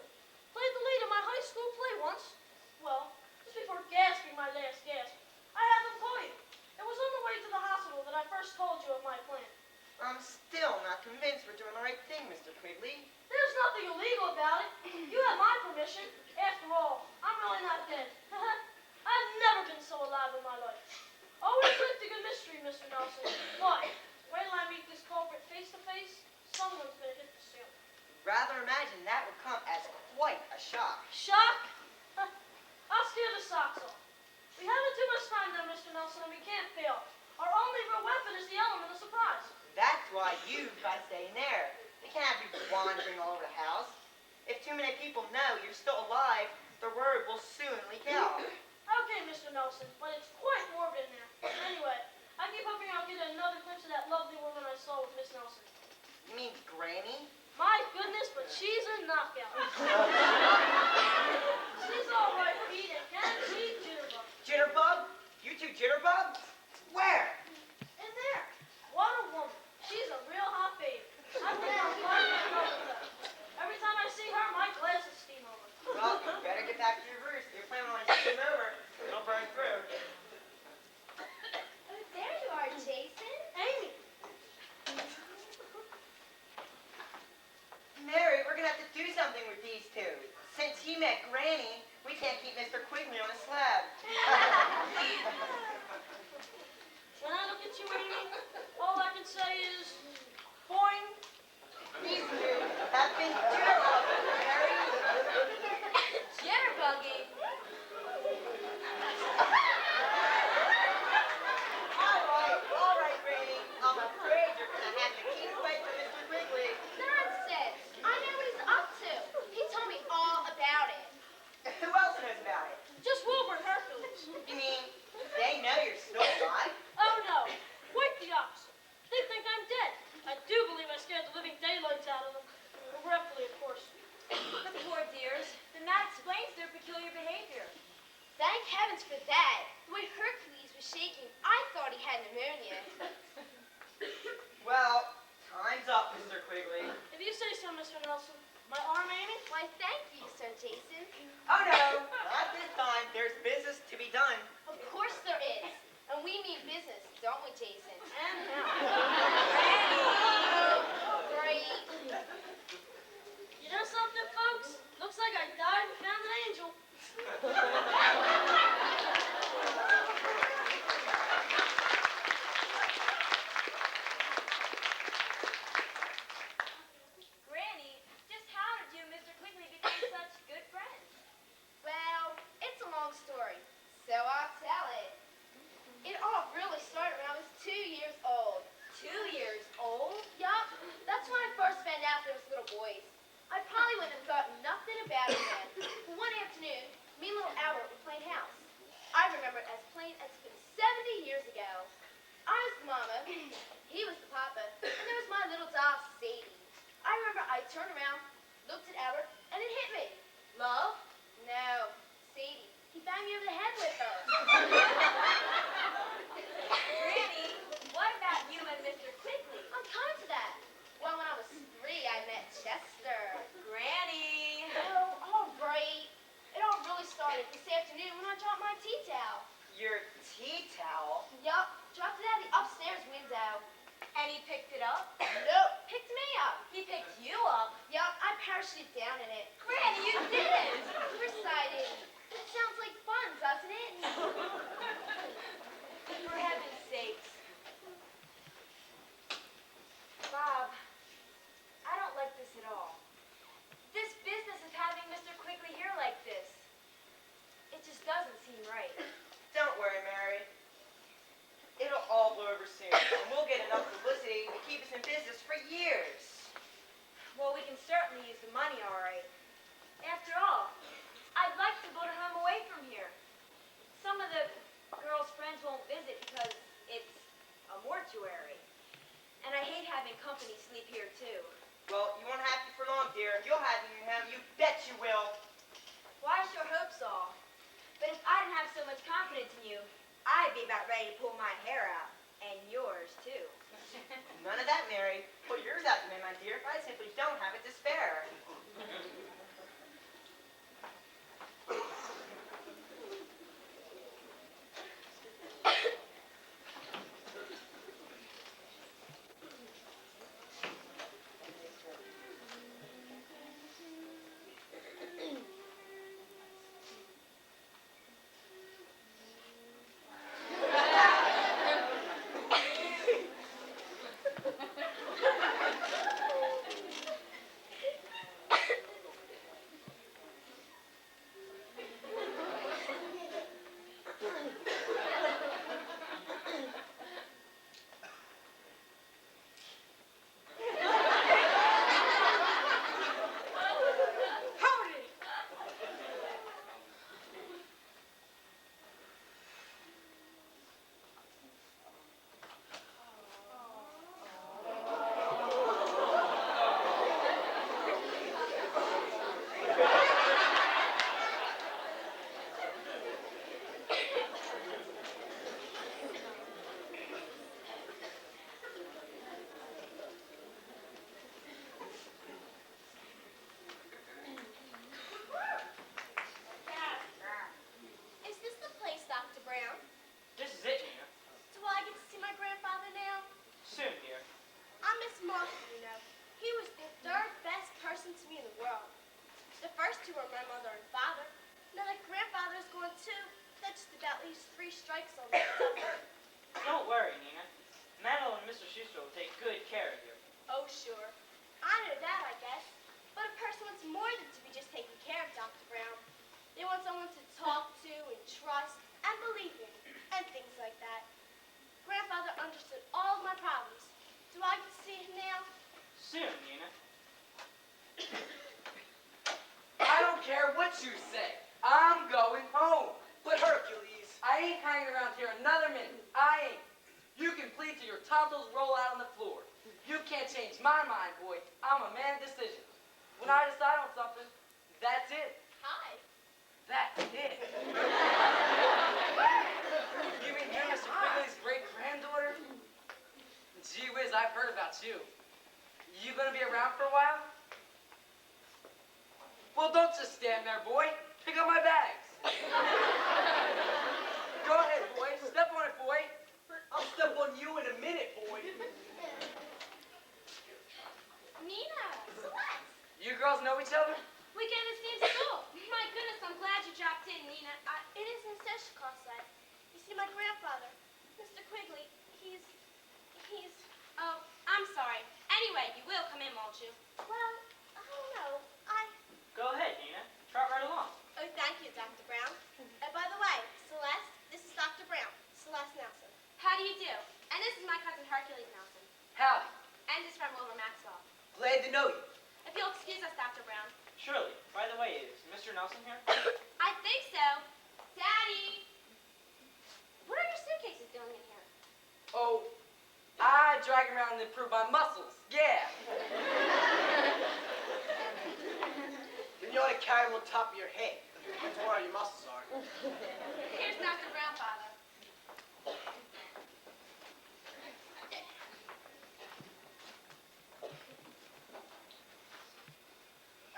Played the lead in my high school play once. Well, just before gasping my last gasp, I had them call you. It was on the way to the hospital that I first told you of my plan. I'm still not convinced we're doing the right thing, Mr. Quigley. There's nothing illegal about it. You have my permission. After all, I'm really not dead. I've never been so alive in my life. Always lived a good mystery, Mr. Nelson. But, wait till I meet this culprit face to face, someone's gonna hit the ceiling. Rather imagine that would come as quite a shock. Shock? I'll steer the socks off. We haven't too much time now, Mr. Nelson, and we can't fail. Our only real weapon is the element of surprise. That's why you've got to stay in there. You can't be wandering all over the house. If too many people know you're still alive, the word will soon leak out. Okay, Mr. Nelson, but it's quite morbid in there. Anyway, I keep hoping I'll get another glimpse of that lovely woman I saw with Miss Nelson. You mean Granny? My goodness, but she's a knockout. She's all right, Pete, and can she jitterbug? Jitterbug? You two jitterbug? Where? In there. What a woman. She's a real hot babe. I think I'm quite in love with her. Every time I see her, my glasses steam over. Well, you better get back to your roost. You're planning on steaming over. It'll burn through. Oh, there you are, Jason. Amy. Mary, we're going to have to do something with these two. Since he met Granny, we can't keep Mr. Quigley on a slab. When I look at you, Amy, all I can say is, boing. These two have been jitterbugging, Mary. Jitterbugging? Thank heavens for that. The way Hercules was shaking, I thought he had pneumonia. Well, time's up, Mr. Quigley. If you say so, Mr. Nelson. My arm, Amy? Why, thank you, Sir Jason. Oh no, not this time. There's business to be done. Of course there is. And we mean business, don't we, Jason? And how? Oh, great. You know something, folks? Looks like I died and found an angel. Granny, just how did you and Mr. Quigley become such good friends? Well, it's a long story, so I'll tell it. It all really started when I was 2 years old. 2 years old? Yup, that's when I first found out there was little boys. I probably wouldn't have thought nothing about it then. But one afternoon, me and little Albert were playing house. I remember it as plain as if it was 70 years ago. I was the mama, he was the papa, and there was my little doll, Sadie. I remember I turned around, looked at Albert, and it hit me. Love? No, Sadie. He banged me over the head with her. Granny, what about you and Mr. Quigley? I'm coming to that. Well, when I was 3, I met Chester. Granny! Oh, all right. It all really started this afternoon when I dropped my tea towel. Your tea towel? Yup, dropped it out the upstairs window. And he picked it up? Nope, picked me up. He picked you up? Yup, I parachuted down in it. Granny, you didn't! Recited. That sounds like fun, doesn't it? For heaven's sakes. Bob, I don't like this at all. This business of having Mr. Quigley here like this. It just doesn't seem right. Don't worry, Mary. It'll all blow over soon, and we'll get enough publicity to keep us in business for years. Well, we can certainly use the money, all right. After all, I'd like to build a home away from here. Some of the girls' friends won't visit because it's a mortuary. And I hate having company sleep here, too. Well, you won't have to for long, dear. You'll have me in your home. You bet you will. Well, I sure hope so. But if I didn't have so much confidence in you, I'd be about ready to pull my hair out. And yours, too. None of that, Mary. Pull yours out to me, my dear. I simply don't have it to spare. Is this the place, Dr. Brown? This is it, Nina. Do I get to see my grandfather now? Soon, dear. I miss Martha, you know. He was the 3rd best person to me in the world. The first 2 were my mother and father. Now that grandfather's gone too, that just about leaves 3 strikes on me. Don't worry, Nina. Madeline and Mr. Schuster will take good care of you. Oh, sure. I know that, I guess. But a person wants more than to be just taken care of, Dr. Brown. They want someone to talk to and trust and believe in and things like that. Grandfather understood all of my problems. Do I get to see him now? Soon, Nina. I don't care what you say. I'm going home. But Hercules, I ain't hanging around here another minute. I ain't. You can plead till your tonsils roll out on the floor. You can't change my mind, boy. I'm a man of decision. When I decide on something, that's it. Hi. That's it. there, boy. Pick up my bags. Go ahead, boy. Step on it, boy. I'll step on you in a minute, boy. Nina, Celeste. You girls know each other? We go to the same school. My goodness, I'm glad you dropped in, Nina. It isn't Fisher-McCall, Celeste. You see, my grandfather, Mr. Quigley, he's... Oh, I'm sorry. Anyway, you will come in, won't you? Well, I don't know. Go ahead, Nina. Trot right along. Oh, thank you, Dr. Brown. By the way, Celeste, this is Dr. Brown, Celeste Nelson. How do you do? And this is my cousin Hercules Nelson. Howdy. And his friend Wilbur Maxwell. Glad to know you. If you'll excuse us, Dr. Brown. Surely. By the way, is Mr. Nelson here? I think so. Daddy! What are your suitcases doing in here? Oh, I drag around and improve my muscles. Yeah. Then you ought to carry them on top of your head. That's where your muscles are. Here's Dr. Brown, Father.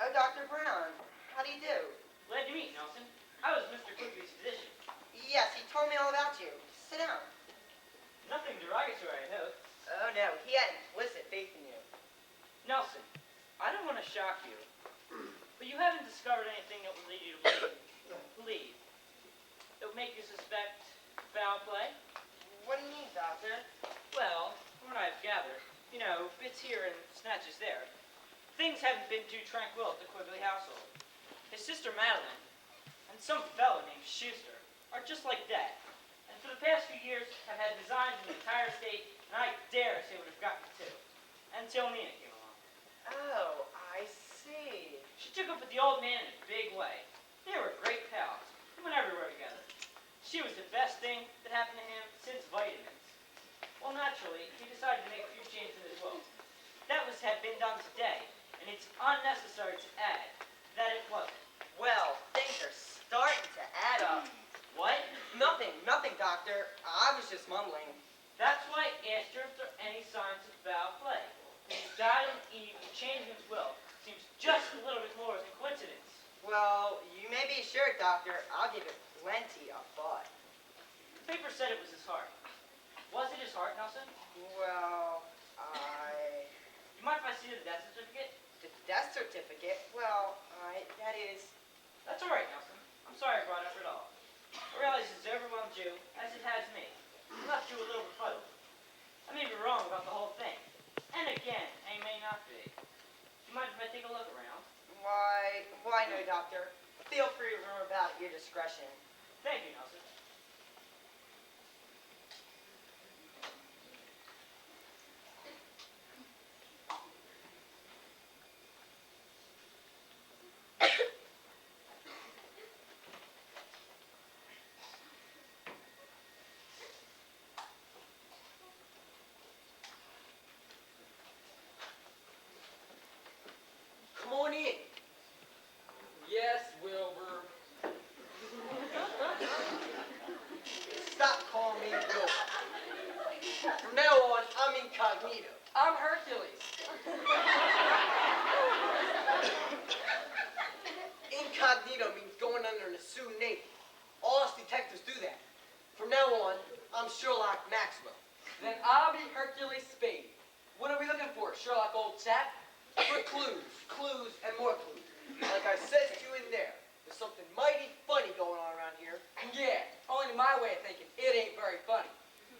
Oh, Dr. Brown, how do you do? Glad to meet you, Nelson. I was Mr. Quigley's physician. Yes, he told me all about you. Sit down. Nothing derogatory, I hope. Oh, no, he had implicit faith in you. Nelson, I don't want to shock you, but you haven't discovered anything that would lead you to believe. That would make you suspect foul play? What do you mean, Doctor? Well, from what I've gathered, you know, bits here and snatches there, things haven't been too tranquil at the Quigley household. His sister Madeline and some fellow named Schuster are just like that, and for the past few years have had designs in the entire state, and I dare say would have gotten two, until Nina came along. Oh, I see. She took up with the old man in a big way. They were great pals. They went everywhere together. She was the best thing that happened to him since vitamins. Well, naturally, he decided to make a few changes in his will. That was had been done today, and it's unnecessary to add that it wasn't. Well, things are starting to add up. What? Nothing, Doctor. I was just mumbling. That's why I asked her if there are any signs of foul play. His dying Eve and changing his will seems just a little bit more than coincidence. Well, you may be sure, Doctor. I'll give it plenty of thought. The paper said it was his heart. Was it his heart, Nelson? Well, You mind if I see the death certificate? the death certificate? Well, that is... That's all right, Nelson. I'm sorry I brought it up at all. I realize it's overwhelmed you, as it has me. It left you a little befuddled. I may be wrong about the whole thing. And again, I may not be. Do you mind if I take a look around? Why no, Doctor. Feel free to roam about at your discretion. Thank you, Nelson. Come on in. Yes, Wilbur. Stop calling me Wilbur. From now on, I'm incognito. I'm Hercules. Incognito means going under an assumed name. All us detectives do that. From now on, I'm Sherlock Maxwell. Then I'll be Hercules Spade. What are we looking for, Sherlock, old chap? For clues, and more clues. Like I said to you in there, there's something mighty funny going on around here. Yeah, only my way of thinking, it ain't very funny.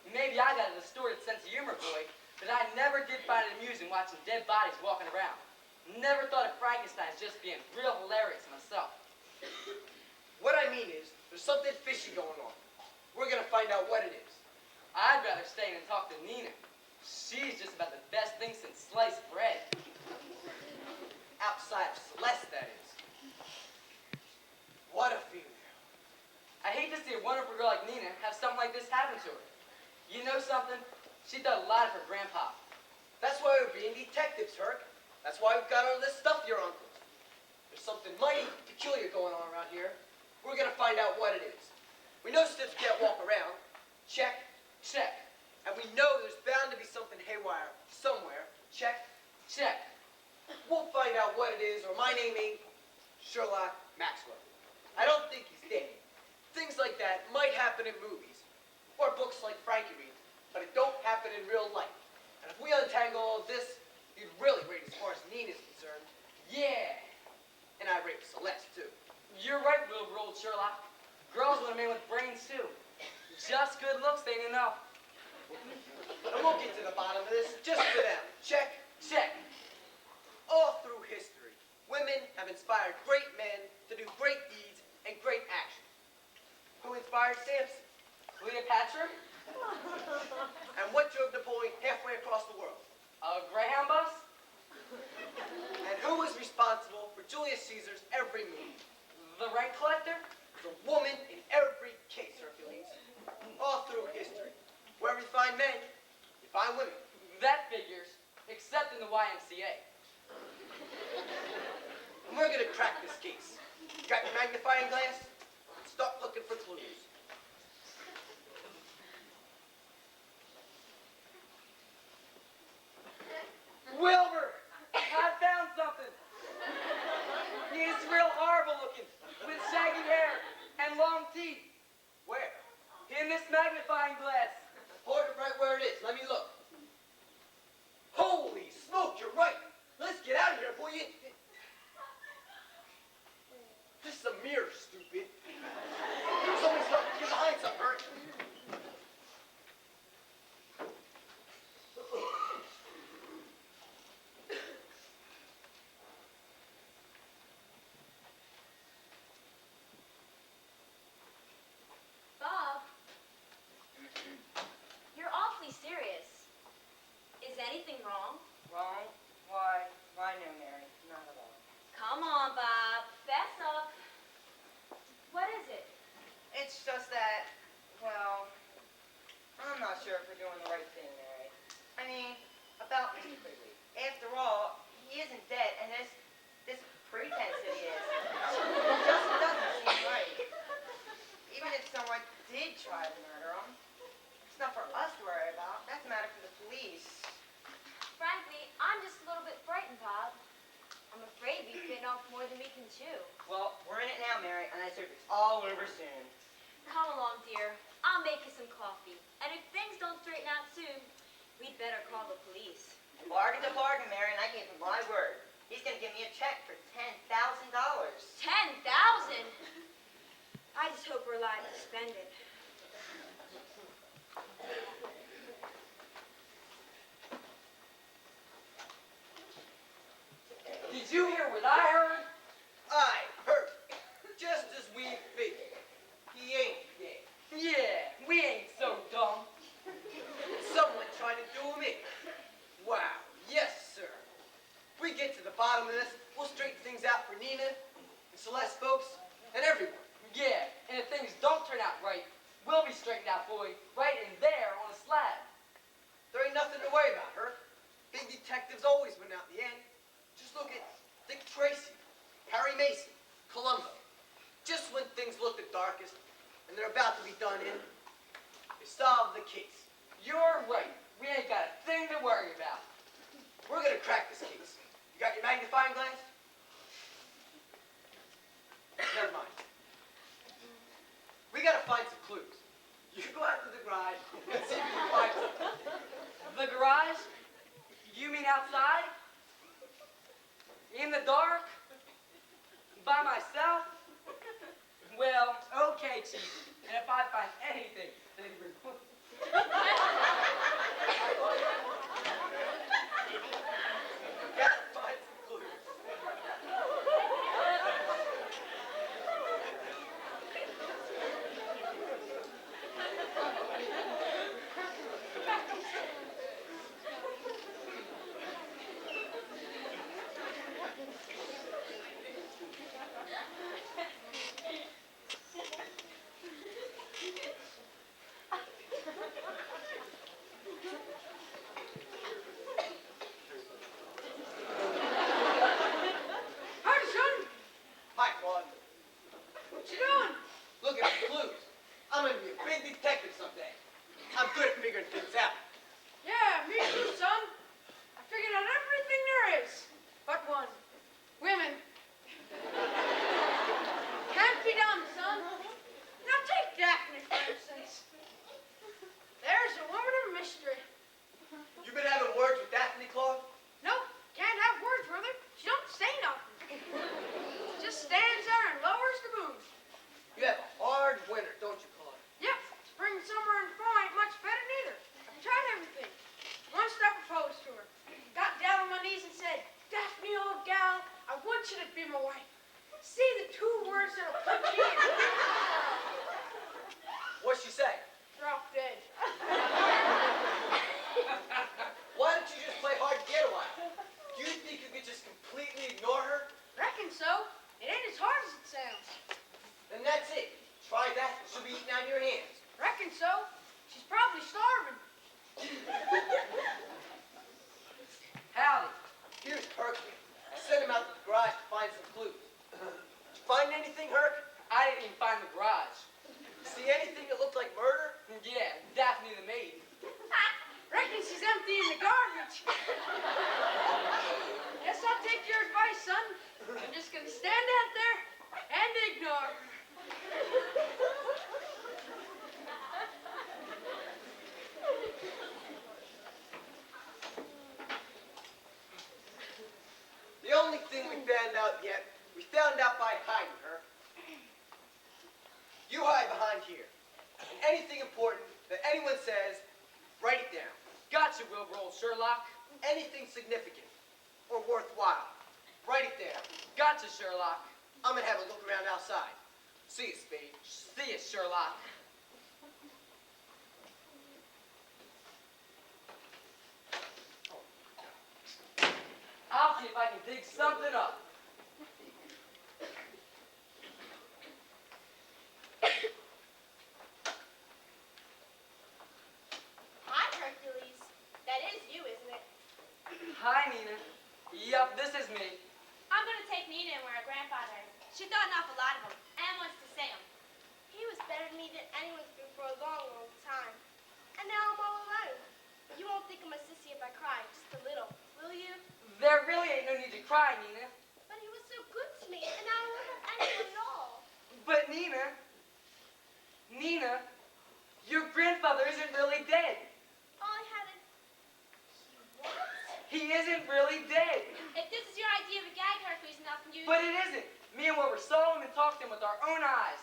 Maybe I got a distorted sense of humor, boy, but I never did find it amusing watching dead bodies walking around. Never thought of Frankenstein's just being real hilarious myself. What I mean is, there's something fishy going on. We're gonna find out what it is. I'd rather stay and talk to Nina. She's just about the best thing since sliced bread. Outside of Celeste, that is. What a female. I hate to see a wonderful girl like Nina have something like this happen to her. You know something? She done a lot of her grandpa. That's why we're being detectives, Herc. That's why we've got all this stuff to your uncle's. There's something mighty peculiar going on around here. We're gonna find out what it is. We know Stips can't walk around. Check. Check. And we know there's bound to be something haywire somewhere. Check. Check. We'll find out what it is, or my name ain't Sherlock Maxwell. happen in movies, or books like Frankie reads, but it don't happen in real life. And if we untangle all of this, you'd really rate as far as Nina's concerned. Yeah. And I rate Celeste, too. You're right, Wilbur, old Sherlock. Girls want a man with brains, too. Just good looks ain't enough. And we'll get to the bottom of this just for them. Check? Check. All through history, women have inspired great men to do great deeds and great actions. Who inspired Samson? Cleopatra? And what drove Napoleon halfway across the world? A Greyhound bus? And who was responsible for Julius Caesar's every move? The rent collector? The woman in every case, Hercules. All through history. Wherever you find men, you find women. That figures, except in the YMCA. And we're gonna crack this case. You got your magnifying glass? Start looking for clues. Wilbur! I found something! He's real horrible looking, with shaggy hair and long teeth. Where? In this magnifying glass. Hold it right where it is. Let me look. Holy smoke, you're right. Let's get out of here, boy. This is a mirror, stupid. Somebody's got to get behind something, hurry. Bob, you're awfully serious. Is anything wrong? Wrong? Why no, Mary. Not at all. Come on, Bob. Fess up. What is it? It's just that, well, I'm not sure if we're doing the right thing, Mary. I mean, about Mr. Quigley. After all, he isn't dead, and this pretense that he is, it just doesn't seem right. Even if someone did try to murder him, it's not for us to worry about. That's a matter for the police. Frankly, I'm just a little bit frightened, Bob. I'm afraid we've bitten off more than we can chew. Well, we're in it now, Mary, and I hope it's all over soon. Come along, dear. I'll make you some coffee. And if things don't straighten out soon, we'd better call the police. Bargain's a bargain, Mary, and I gave him my word. He's going to give me a check for $10,000. 10,000? I just hope we're alive to spend it. Did you hear what I heard? I heard. Just as we figured. He ain't dead. Yeah, we ain't so dumb. Someone tried to do him in. Wow. Yes, sir. If we get to the bottom of this, we'll straighten things out for Nina, and Celeste folks, and everyone. Yeah, and if things don't turn out right, we'll be straightened out, boy, right in there on a slab. There ain't nothing to worry about, Herc. Big detectives always win out in the end. Just look at Dick Tracy, Harry Mason, Columbo. Just when things look the darkest, and they're about to be done in, they solve the case. You're right. We ain't got a thing to worry about. We're gonna crack this case. You got your magnifying glass? Never mind. We gotta find some clues. You go out to the garage and see if you can find something. The garage? You mean outside? In the dark? By myself? Well, okay, Chief. And if I find anything, then Gotta find some clues. Howdy, son. Hi, Claude. What you doing? Looking for clues. I'm gonna be a big detective someday. I'm good at figuring things out. Yeah, me too, son. I figured out everything there is. But one. Women. Can't be done, son. Now take Daphne, for instance. She'll be eating out of your hands. Reckon so. She's probably starving. Howdy. Here's Hercules. I sent him out to the garage to find some clues. Did you find anything, Herc? I didn't even find the garage. See anything that looked like murder? Yeah, Daphne the maid. Reckon she's emptying the garbage. Guess I'll take your advice, son. I'm just gonna stand out there and ignore her. The only thing we found out yet, we found out by hiding her. You hide behind here. And anything important that anyone says, write it down. Gotcha, Wilbur, old Sherlock. Anything significant or worthwhile, write it down. Gotcha, Sherlock. I'm gonna have a look around outside. See you, Spade. See ya, Sherlock. I'll see if I can dig something up. Hi, Hercules. That is you, isn't it? Hi, Nina. Yup, this is me. I'm going to take Nina in where her grandfather is. She thought an awful lot of him and wants to say him. He was better to me than anyone's been for a long, long time. And now I'm all alone. You won't think I'm a sissy if I cry, just a little, will you? There really ain't no need to cry, Nina. But he was so good to me, and now I won't have anyone at all. But Nina, your grandfather isn't really dead. All I had is... What? He isn't really dead. If this is your idea of a gag, Hercules, nothing you... But it isn't. Me and Wilbur saw him and talked to him with our own eyes.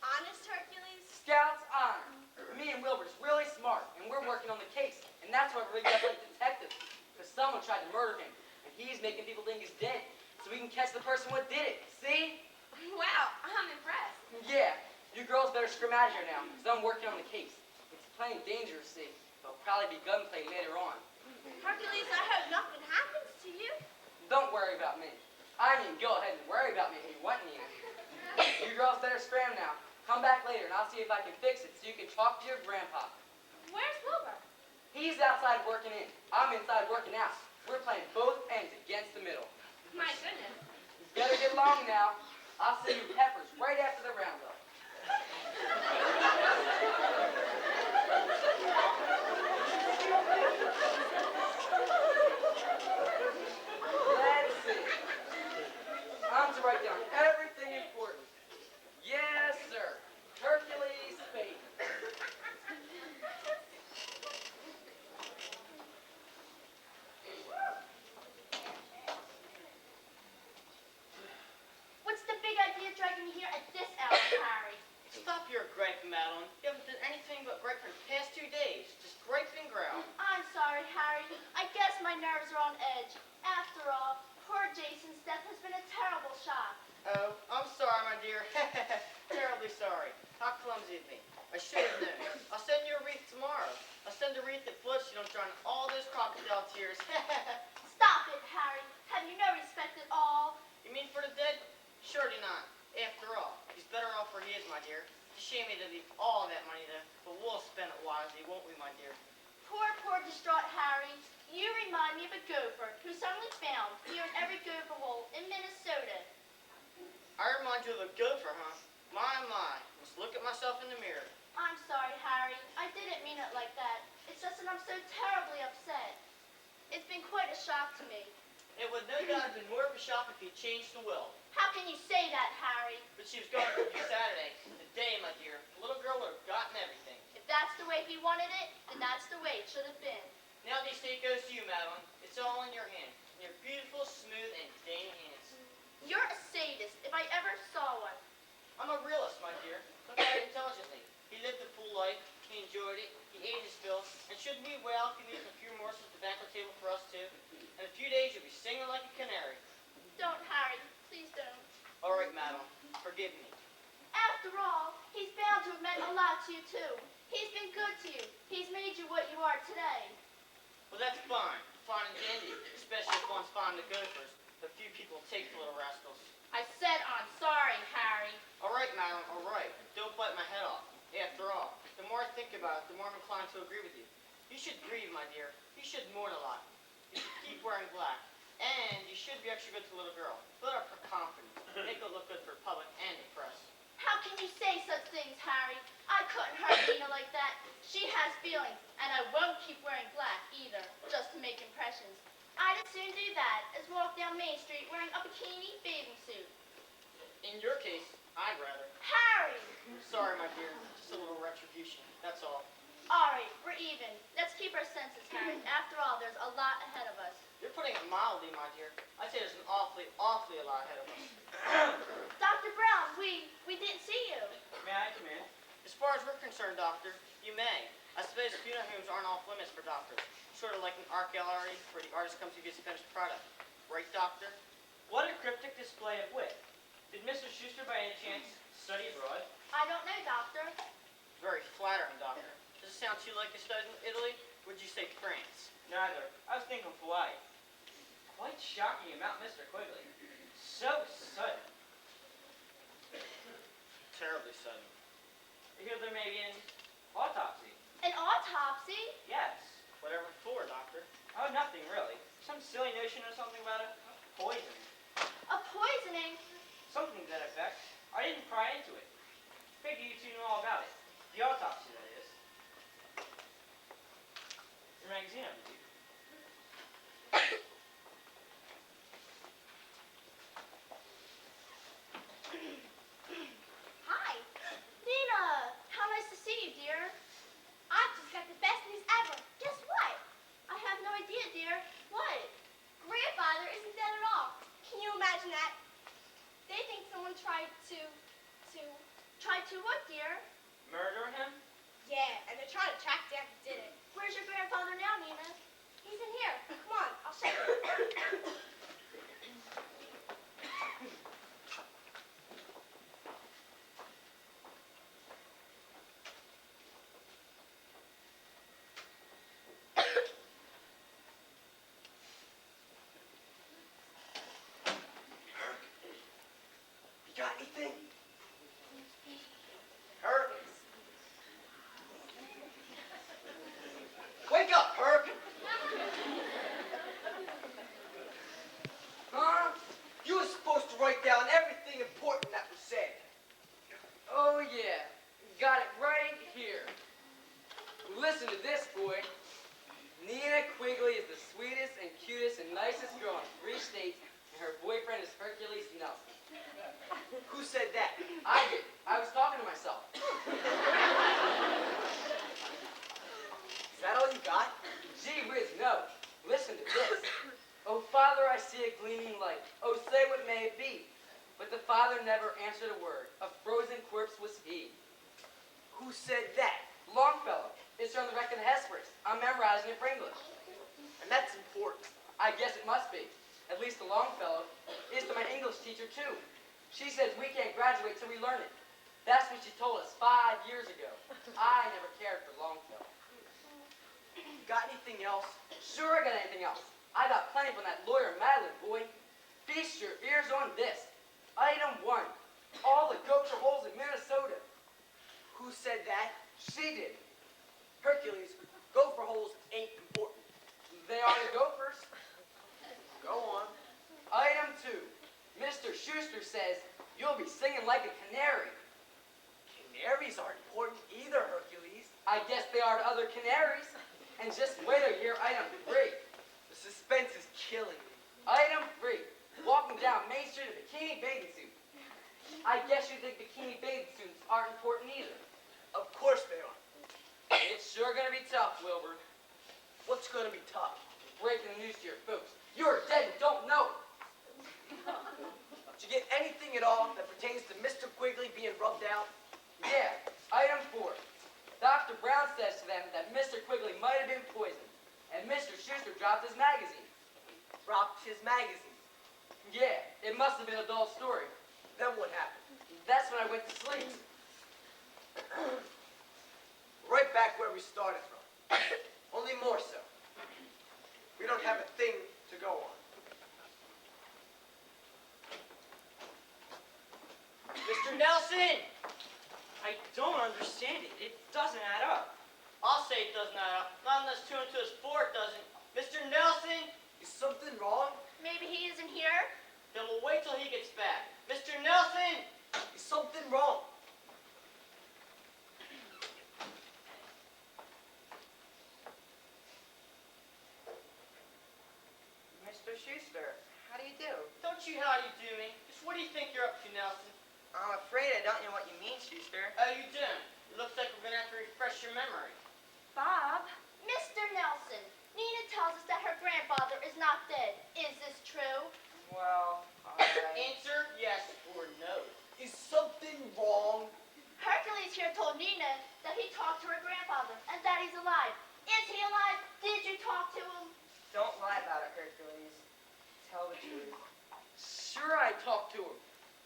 Honest, Hercules? Scout's honor. Me and Wilbur's really smart, and we're working on the case. And that's why we're really got like detectives. Because someone tried to murder him, and he's making people think he's dead. So we can catch the person what did it. See? Wow, I'm impressed. Yeah. You girls better scrim out of here now, because I'm working on the case. It's plain dangerous, see. There'll probably be gunplay later on. Hercules, I hope nothing happens to you. Don't worry about me. I mean, go ahead and worry about me if you want, Nina. You girls better scram now. Come back later, and I'll see if I can fix it so you can talk to your grandpa. Where's Wilbur? He's outside working in. I'm inside working out. We're playing both ends against the middle. My goodness. You better get along now. I'll send you peppers right after the roundup. Let's see. I'm to write down everything important. Yes, sir. Hercules Spade. What's the big idea dragging me here at this hour, Harry? Stop your griping, Madeline. You haven't done anything but gripe for the past 2 days. Just gripe and growl. I'm sorry, Harry. I guess my nerves are on edge. After all, poor Jason's death has been a terrible shock. Oh, I'm sorry, my dear. Terribly sorry. How clumsy of me. I should have known. I'll send you a wreath tomorrow. I'll send a wreath that floods so you don't drown all those crocodile tears. Stop it, Harry. Have you no respect at all? You mean for the dead? Surely not. After all, he's better off where he is, my dear. It's a shame he had to leave all that money there, but we'll spend it wisely, won't we, my dear? Poor, distraught Harry. You remind me of a gopher who's suddenly found here in every gopher hole in Minnesota. I remind you of a gopher, huh? My. Must look at myself in the mirror. I'm sorry, Harry. I didn't mean it like that. It's just that I'm so terribly upset. It's been quite a shock to me. It would no doubt have been more of a shock if he changed the will. How can you say that, Harry? But she was going for you Saturday. Today, my dear, the little girl would have gotten everything. If that's the way he wanted it, then that's the way it should have been. Now the estate goes to you, Madeline. It's all in your hand. In your beautiful, smooth, and dainty hands. You're a sadist, if I ever saw one. I'm a realist, my dear. Look at it intelligently. He lived a full life. He enjoyed it. He ate his fill. And shouldn't we well if he leaves a few morsels at the banquet table for us too? In a few days, you'll be singing like a canary. Don't, Harry. Please don't. All right, Madeline. Forgive me. After all, he's bound to have meant a lot to you, too. He's been good to you. He's made you what you are today. Well, that's fine. Fine and dandy. Especially if one's fond of gophers. But few people take the little rascals. I said I'm sorry, Harry. All right, Madeline. All right. Don't bite my head off. think about it, the more I'm inclined to agree with you. You should grieve, my dear. You should mourn a lot. You should keep wearing black. And you should be extra good to the little girl. Build up her confidence. Make her look good for public and the press. How can you say such things, Harry? I couldn't hurt Nina like that. She has feelings, and I won't keep wearing black either, just to make impressions. I'd as soon do that as walk down Main Street wearing a bikini bathing suit. In your case, I'd rather. Harry! Sorry, my dear. Just a little retribution. That's all. All right, we're even. Let's keep our senses, Harry. After all, there's a lot ahead of us. You're putting it mildly, my dear. I'd say there's an awfully a lot ahead of us. Dr. Brown, we didn't see you. May I come in? As far as we're concerned, Doctor, you may. I suppose funeral homes aren't off limits for doctors. Sort of like an art gallery where the artist comes who gets a finished product. Right, Doctor? What a cryptic display of wit. Did Mr. Schuster by any chance study abroad? I don't know, Doctor. Very flattering, Doctor. Does it sound too like you studied in Italy? Would you say France? Neither. I was thinking Hawaii. Quite shocking about Mr. Quigley. So sudden. Terribly sudden. I hear there may be an autopsy. An autopsy? Yes. Whatever for, Doctor? Oh, nothing really. Some silly notion or something about a poisoning. A poisoning? Something to that effect. I didn't pry into it. Figure you two know all about it. The autopsy, that is. Your magazine, I believe. Hi. Nina, how nice to see you, dear. I've just got the best news ever. Guess what? I have no idea, dear. What? Grandfather isn't dead at all. Can you imagine that? They think someone tried to what, dear? Murder him? Yeah, and they're trying to track down who did it. Where's your grandfather now, Nina? He's in here. Come on, I'll show you. You got anything? Herc? Wake up, Herc! Huh? You were supposed to write down everything important that was said. Oh yeah, got it right here. Listen to this, boy. Nina Quigley is the sweetest and cutest and nicest girl in 3 states, and her boyfriend is Hercules Nelson. Who said that? I did. I was talking to myself. Is that all you got? Gee whiz, no. Listen to this. Oh, Father, I see a gleaming light. Oh, say what may it be. But the father never answered a word. A frozen corpse was he. Who said that? Longfellow. It's on the record of Hesperus. I'm memorizing it for English. And that's important. I guess it must be. At least the Longfellow is to my English teacher, too. She says we can't graduate till we learn it. That's what she told us 5 years ago. I never cared for Longfellow. Got anything else? Sure I got anything else. I got plenty from that lawyer Madeline, boy. Feast your ears on this. Item 1. All the gopher holes in Minnesota. Who said that? She did. Hercules, gopher holes ain't important. They are the gophers. Go on. Item 2. Mr. Schuster says you'll be singing like a canary. Canaries aren't important either, Hercules. I guess they are to other canaries. And just wait till you hear item 3. The suspense is killing me. Item 3. Walking down Main Street in a bikini bathing suit. I guess you think bikini bathing suits aren't important either. Of course they are. It's sure gonna be tough, Wilbur. What's gonna be tough? Breaking the news to your folks. You're dead and don't know it. Did you get anything at all that pertains to Mr. Quigley being rubbed out? Yeah. Item 4. Dr. Brown says to them that Mr. Quigley might have been poisoned. And Mr. Schuster dropped his magazine. Dropped his magazine. Yeah, it must have been a dull story. Then what happened? That's when I went to sleep. Right back where we started from. Only more so. We don't have a thing to go on. Mr. Nelson! I I don't understand it. It doesn't add up. I'll say it doesn't add up. Not unless 2 and 2 is 4, it doesn't. Mr. Nelson, is something wrong? Maybe he isn't here? Then we'll wait till he gets back. Mr. Nelson, is something wrong? Mr. Schuster, how do you do? Don't you how you do me. Just what do you think you're up to, Nelson? I'm afraid I don't know what you mean, Schuster. Oh, you don't. It looks like we're gonna have to refresh your memory. Bob, Mr. Nelson, Nina tells us that her grandfather is not dead. Is this true? Well, Answer yes or no. Is something wrong? Hercules here told Nina that he talked to her grandfather and that he's alive. Is he alive? Did you talk to him? don't lie about it, Hercules. Tell the truth. Sure, I talked to him.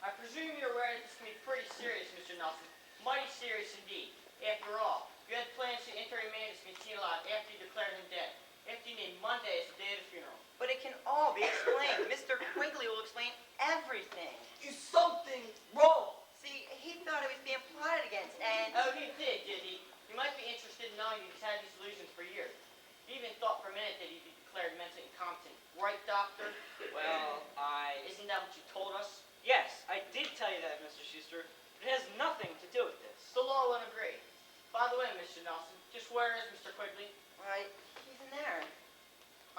I presume you're aware that this can be pretty serious, Mr. Nelson. Mighty serious indeed. After all, you had plans to enter a man that's been seen alive after you declared him dead. After you named Monday as the day of the funeral. But it can all be explained. Mr. Quigley will explain everything. Is something wrong? See, he thought he was being plotted against, and... Oh, he did he? You might be interested in knowing that he's had these illusions for years. You even thought for a minute that he'd be declared mentally incompetent. Right, Doctor? Well, Isn't that what you told us? Yes, I did tell you that, Mr. Schuster. It has nothing to do with this. The law won't agree. By the way, Mr. Nelson, just where is Mr. Quigley? Why, he's in there.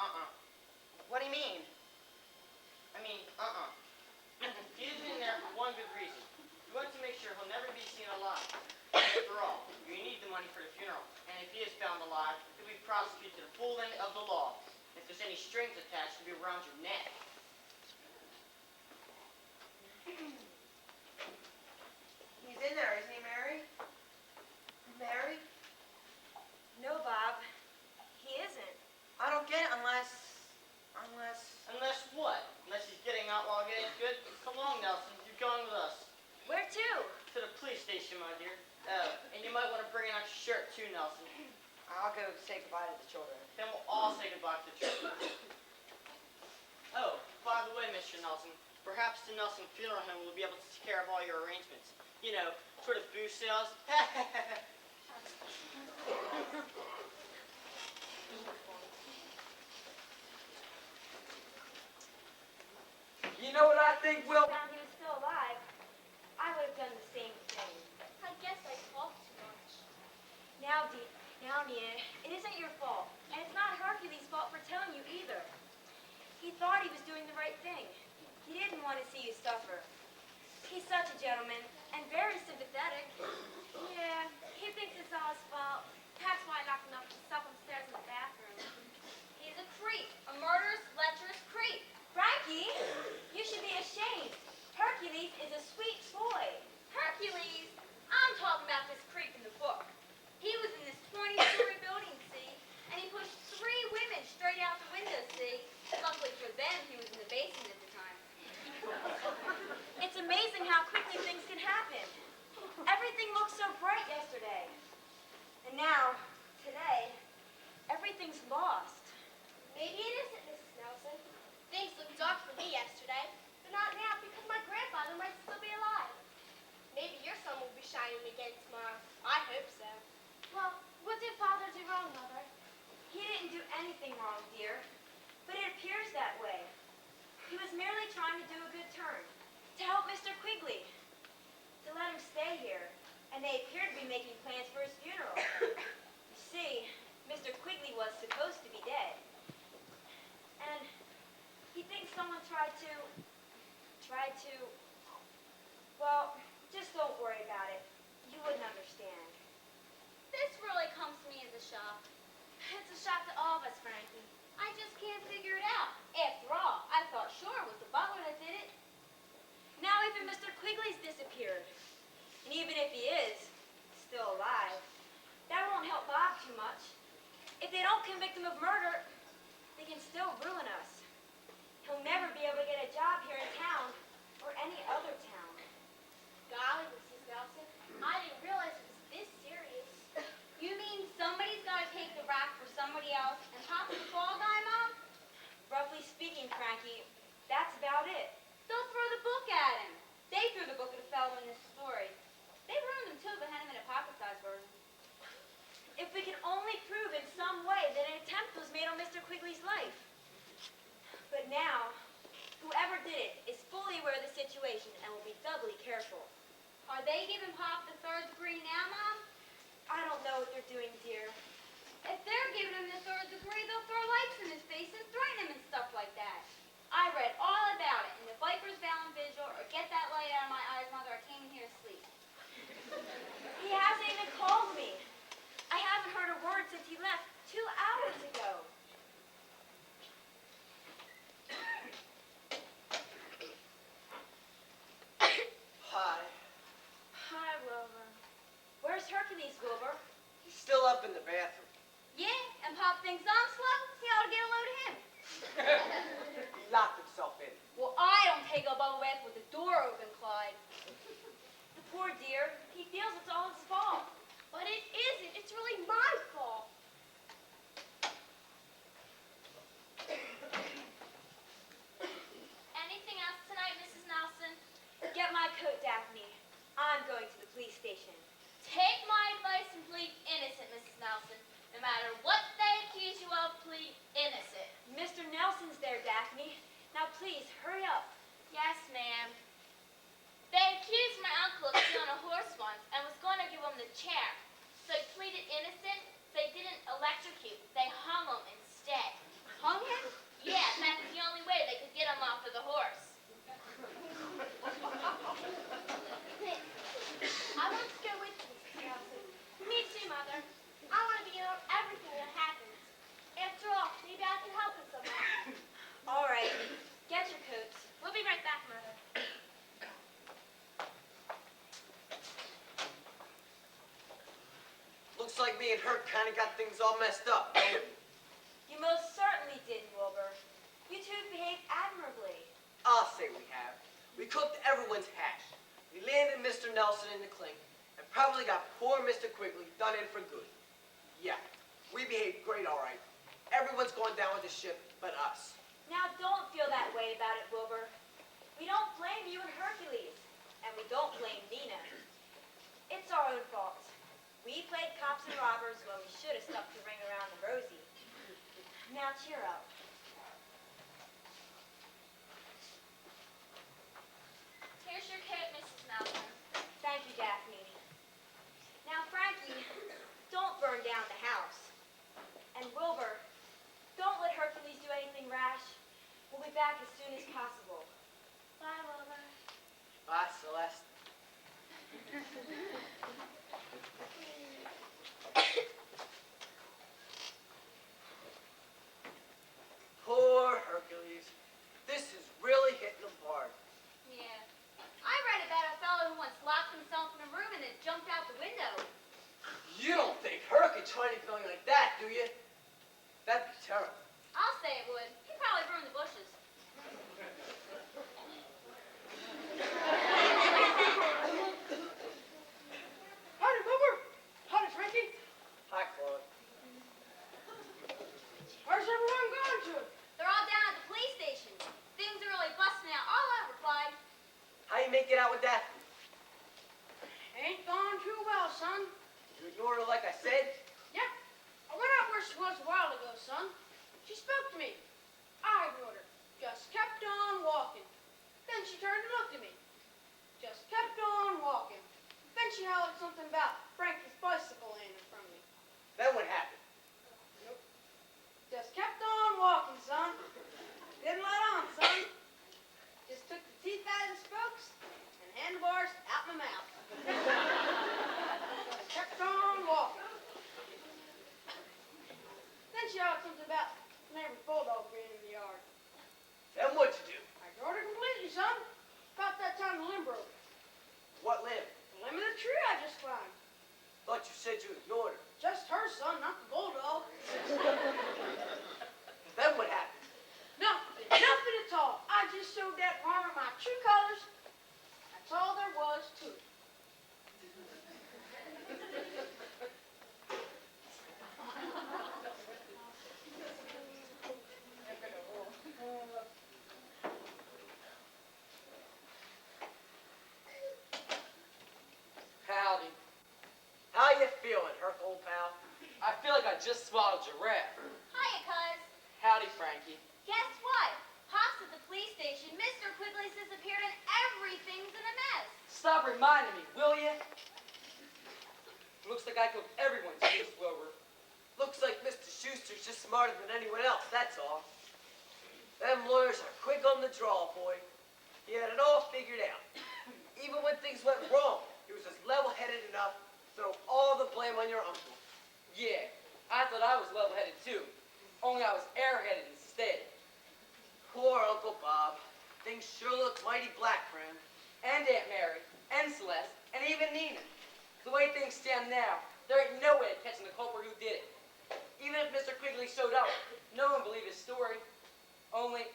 Uh-uh. What do you mean? He isn't in there for one good reason. We want to make sure he'll never be seen alive. After all, you need the money for the funeral. And if he is found alive, he'll be prosecuted to the full limit of the law. If there's any strings attached, it'll be around your neck. He's in there, isn't he, Mary? Mary? No, Bob. He isn't. I don't get it unless... Unless what? Unless he's getting out while getting good? Come along, Nelson. You're going with us. Where to? To the police station, my dear. Oh, and you might want to bring an extra shirt, too, Nelson. I'll go say goodbye to the children. Then we'll all say goodbye to the children. Oh, by the way, Mr. Nelson, perhaps the Nelson Funeral Home will be able to take care of all your arrangements. You know, sort of booze sales. You know what I think, Will? Found he was still alive. I would have done the same thing. I guess I talked too much. Now, Nia, it isn't your fault. And it's not Hercules' fault for telling you either. He thought he was doing the right thing. He didn't want to see you suffer. He's such a gentleman and very sympathetic. Yeah, he thinks it's all his fault. That's why I locked him up himself upstairs in the bathroom. he's a creep, a murderous, lecherous creep. Frankie, you should be ashamed. Hercules is a sweet boy. Hercules, I'm talking about this creep in the book. He was in this 20-story building, see, and he pushed 3 women straight out the window, see. Luckily for them, he was in the basement at the time. It's amazing how quickly things can happen. Everything looked so bright yesterday. And now, today, everything's lost. Maybe it isn't, Mrs. Nelson. Things looked dark for me yesterday, but not now because my grandfather might still be alive. Maybe your sun will be shining again tomorrow. I hope so. Well, what did Father do wrong, Mother? He didn't do anything wrong, dear. But it appears that way. He was merely trying to do a good turn. To help Mr. Quigley. To let him stay here. And they appear to be making plans for his funeral. You see, Mr. Quigley was supposed to be dead. And he thinks someone tried to... Well, just don't worry about it. You wouldn't understand. This really comes to me as a shock. It's a shock to all of us, Frankie. I just can't figure it out. After all, I thought sure it was the butler that did it. Now even Mr. Quigley's disappeared. And even if he is still alive, that won't help Bob too much. If they don't convict him of murder, they can still ruin us. He'll never be able to get a job here in town or any other town. Golly, Mrs. Nelson, I didn't realize it was this serious. You mean somebody's got to take the rap for somebody else and hop the fall guy, Mom? Roughly speaking, Frankie, that's about it. They'll throw the book at him. They threw the book at a fellow in this story. They ruined him too, but had Now, whoever did it is fully aware of the situation and will be doubly careful. Are they giving Pop the third degree now, Mom? I don't know what they're doing, dear. If they're giving him the third degree, they'll throw lights in his face and threaten him and stuff like that. I read all about it in the Viper's Vow and Vigil, or Get That Light Out of My Eyes, Mother, I came in here to sleep. He hasn't even called me. I haven't heard a word since he left 2 hours ago. Hi. Hi, Wilbur. Where's Hercules, Wilbur? He's still up in the bathroom. Yeah, and Pop thinks I'm slow. He ought to get a load of him. He locked himself in. Well, I don't take a bubble bath with the door open, Clyde. The poor dear. He feels it's all his fault. But it isn't. It's really my fault. Anything else tonight, Mrs. Nelson? Get my coat, Daphne. I'm going to the police station. Take my advice and plead innocent, Mrs. Nelson. No matter what they accuse you of, plead innocent. Mr. Nelson's there, Daphne. Now please, hurry up. Yes, ma'am. They accused my uncle of stealing a horse once and was going to give him the chair. So he pleaded innocent. They didn't electrocute. They hung him instead. Hung him? Yeah, that's the only way they could get him off of the horse. I want to go with you, Mrs. Nelson. Me too, Mother. I want to be in on everything that happens. After all, maybe I can help in some way. All right. Get your coats. We'll be right back, Mother. Looks like me and her kind of got things all messed up, don't it? You most certainly did, Wilbur. You two behaved admirably. I'll say we have. We cooked everyone's hash. We landed Mr. Nelson in the clink and probably got poor Mr. Quigley done in for good. Yeah, we behaved great, all right. Everyone's going down with the ship but us. Now don't feel that way about it, Wilbur. We don't blame you and Hercules. And we don't blame Nina. It's our own fault. We played cops and robbers when we should have stuck the ring around the Rosie. Now cheer up. Here's your coat, Mrs. Nelson. Thank you, Daphne. Now, Frankie, don't burn down the house. And Wilbur, don't let Hercules do anything rash. We'll be back as soon as possible. Bye, Wilbur. Bye, Celeste. Poor Hercules. This is really hitting him hard. Yeah. I read about a fellow who once locked himself in a room and then jumped out the window. You don't think Herc could try anything like that, do you? That'd be terrible. I'll say it would. He'd probably ruin the bushes. Howdy, Wilbur. Howdy, Frankie. Hi, Claude. Where's everyone going to? They're all down at the police station. Things are really busting out all over, Clyde. How you make it out with Daphne? Ain't gone too well, son. You ignored her like I said? Yep. I went out where she was a while ago, son. She spoke to me. I ignored her. Just kept on walking. Then she turned and looked at me. Just kept on walking. Then she hollered something about Frankie's bicycle landing from me. Then what happened? Just kept on walking, son. Didn't let on, son. Just took the teeth out of the spokes and handlebars out my mouth. Just kept on walking. Then she hollered something about the neighbor's bulldog being in the yard. Then what'd you do? I ignored her completely, son. About that time the limb broke. What limb? The limb of the tree I just climbed. Thought you said you ignored her. Just her, son, not the bulldog. Then what happened? Nothing, nothing at all. I just showed that farmer my true colors. That's all there was to it. Howdy. How you feeling, Herc, old pal? I feel like I just swallowed a giraffe. Hiya, cuz. Howdy, Frankie. Guess what? Pop Everything's in a mess. Stop reminding me, will you? Looks like I cooked everyone's goose, Wilbur. Looks like Mr. Schuster's just smarter than anyone else, that's all. Them lawyers are quick on the draw, boy. He had it all figured out. Even when things went wrong, he was just level-headed enough to throw all the blame on your uncle. Yeah, I thought I was level-headed too. Only I was airheaded instead. Poor Uncle Bob. Things sure look mighty black for him. And Aunt Mary, and Celeste, and even Nina. The way things stand now, there ain't no way of catching the culprit who did it. Even if Mr. Quigley showed up, no one would believe his story. Only,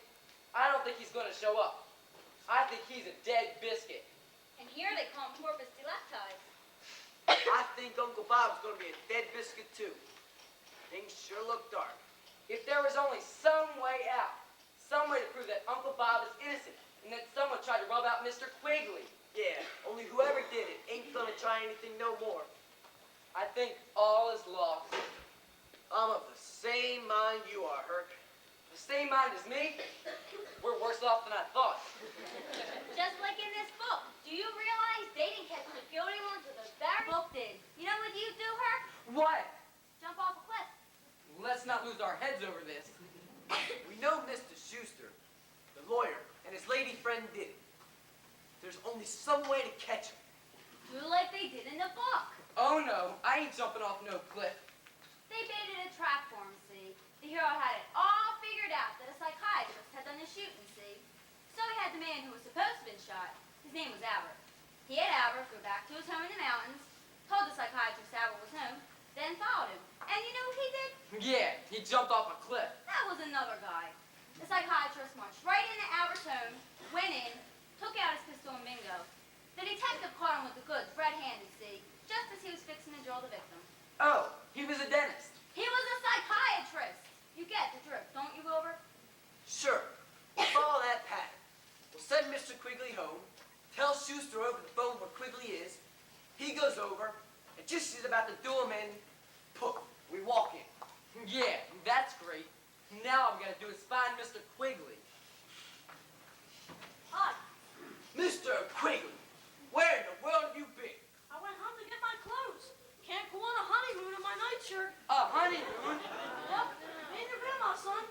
I don't think he's going to show up. I think he's a dead biscuit. And here they call him corpus delictis. I think Uncle Bob's going to be a dead biscuit, too. Things sure look dark. If there was only some way out, some way to prove that Uncle Bob is innocent, and that someone tried to rub out Mr. Quigley. Yeah, only whoever did it ain't going to try anything no more. I think all is lost. I'm of the same mind you are, Herc. The same mind as me? We're worse off than I thought. Just like in this book. Do you realize they didn't catch the guilty ones till the very book did? You know what you do, Herc? What? Jump off a cliff. Let's not lose our heads over this. We know Mr. Schuster, the lawyer, and his lady friend did it. There's only some way to catch him. Do like they did in the book. Oh no, I ain't jumping off no cliff. They baited a trap for him, see? The hero had it all figured out that a psychiatrist had done the shooting, see? So he had the man who was supposed to have been shot. His name was Albert. He had Albert go back to his home in the mountains, told the psychiatrist Albert was home, then followed him. And you know what he did? Yeah, he jumped off a cliff. That was another guy. The psychiatrist marched right into Albert's home, went in, took out his pistol and bingo. The detective caught him with the goods, red-handed, see? Just as he was fixing to drill the victim. Oh, he was a dentist. He was a psychiatrist! You get the drift, don't you, Wilbur? Sure, we'll follow that pattern. We'll send Mr. Quigley home, tell Schuster over the phone where Quigley is. He goes over, and just as he's about to do him in, poof, we walk in. Yeah, that's great. Now all I'm gonna do is find Mr. Quigley. Hi, Mr. Quigley, where in the world have you been? I went home to get my clothes. Can't go on a honeymoon in my nightshirt. A honeymoon? Yep, me and your grandma, son.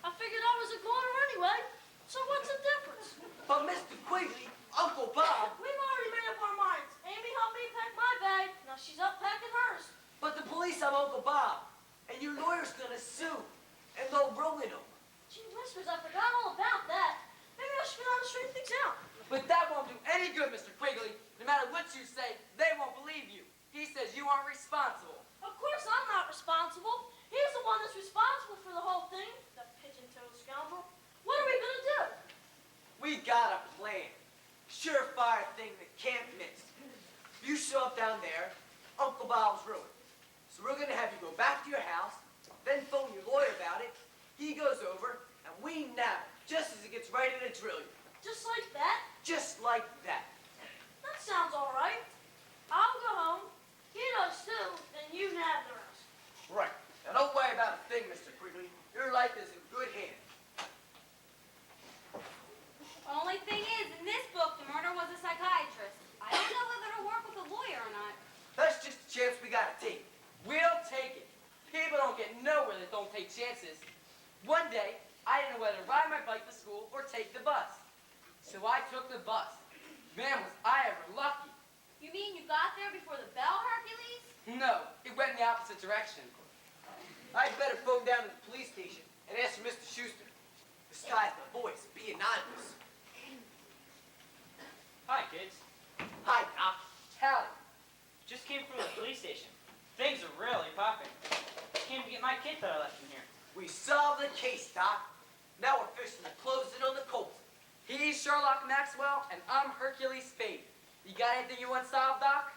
I figured I was a goner anyway, so what's the difference? But Mr. Quigley, Uncle Bob, We've already made up our minds. Amy helped me pack my bag, now she's up packing hers. but the police have Uncle Bob, and your lawyer's gonna sue, and they'll ruin him. Gee whiskers, I forgot all about that. Maybe I should get on and straighten things out. But that won't do any good, Mr. Quigley. No matter what you say, they won't believe you. He says you aren't responsible. Of course I'm not responsible. He's the one that's responsible for the whole thing. The pigeon-toed scoundrel. What are we gonna do? We got a plan. Surefire thing that can't miss. You show up down there, Uncle Bob's ruined. So we're gonna have you go back to your house, then phone your lawyer about it. He goes over, and we nab him just as he gets ready to drill you. Just like that? Just like that. That sounds all right. I'll go home. He does too, then you nab the rest. Right. Now don't worry about a thing, Mr. Quigley. Your life is in good hands. Only thing is, in this book, the murderer was a psychiatrist. I don't know whether to work with a lawyer or not. That's just a chance we gotta take. We'll take it. People don't get nowhere that don't take chances. One day, I didn't know whether to ride my bike to school or take the bus. So I took the bus. Man, was I ever lucky. You mean you got there before the bell, Hercules? No, it went in the opposite direction. I'd better phone down to the police station and ask for Mr. Schuster. Disguise my voice, be anonymous. Hi, kids. Hi, Doc. Howdy. Just came from the police station. Things are really popping. Came to get my kid that I left in here. We solved the case, Doc. Now we're fixing to close it on the Colts. He's Sherlock Maxwell, and I'm Hercules Spade. You got anything you want solved, Doc?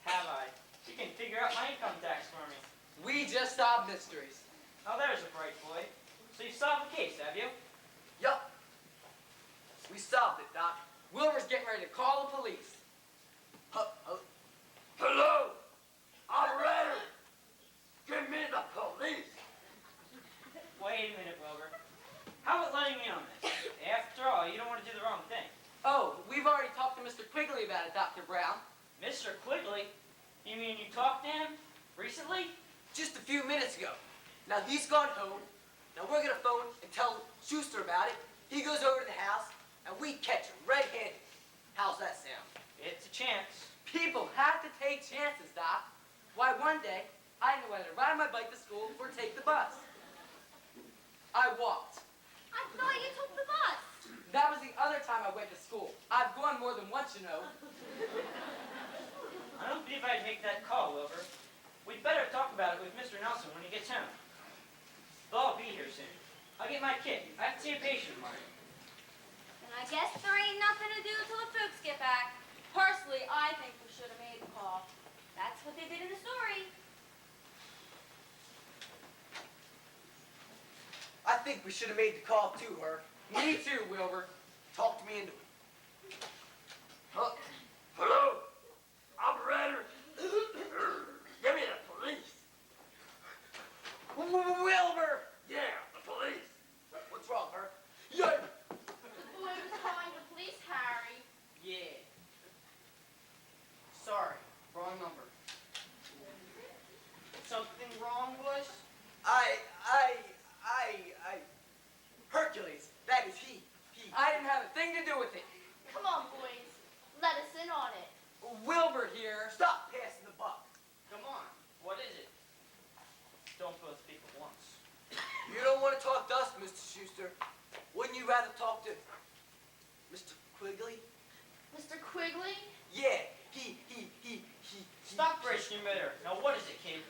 Have I? You can figure out my income tax for me. We just solved mysteries. Oh, there's a bright boy. So you solved the case, have you? Yup. We solved it, Doc. Wilbur's getting ready to call the police. Hello? Operator? Give me the police. Wait a minute, Wilbur. How about letting me on this? After all, you don't want to do the wrong thing. Oh, Recently? Just a few minutes ago. Now he's gone home. Now we're gonna phone and tell Schuster about it. He goes over to the house, and we catch him red-handed. How's that sound? It's a chance. People have to take chances, Doc. Why, one day, I knew whether to ride my bike to school or take the bus. I walked. I thought you took the bus. That was the other time I went to school. I've gone more than once, you know. I don't believe I'd make that call, Wilbur. We'd better talk about it with Mr. Nelson when he gets home. They'll all be here soon. I'll get my kit. I have to see a patient of mine. And I guess there ain't nothing to do until the folks get back. Personally, I think we should have made the call. That's what they did in the story. I think we should have made the call to her. Me too, Wilbur. Talked me into it. Hello? Operator? Give me the police. Wilbur! Yeah, the police. What's wrong, her? Yeah. The boy was calling the police, Harry. Yeah. Sorry, wrong number. Something wrong, boys? Hercules. That is he. I didn't have a thing to do with it. Come on, boys. Let us in on it. Wilbur here. Stop passing the buck. Come on. What is it? Don't both speak at once. You don't want to talk to us, Mr. Schuster. Wouldn't you rather talk to Mr. Quigley? Mr. Quigley? Yeah, he. Stop racing your motor. Now what is it, kid?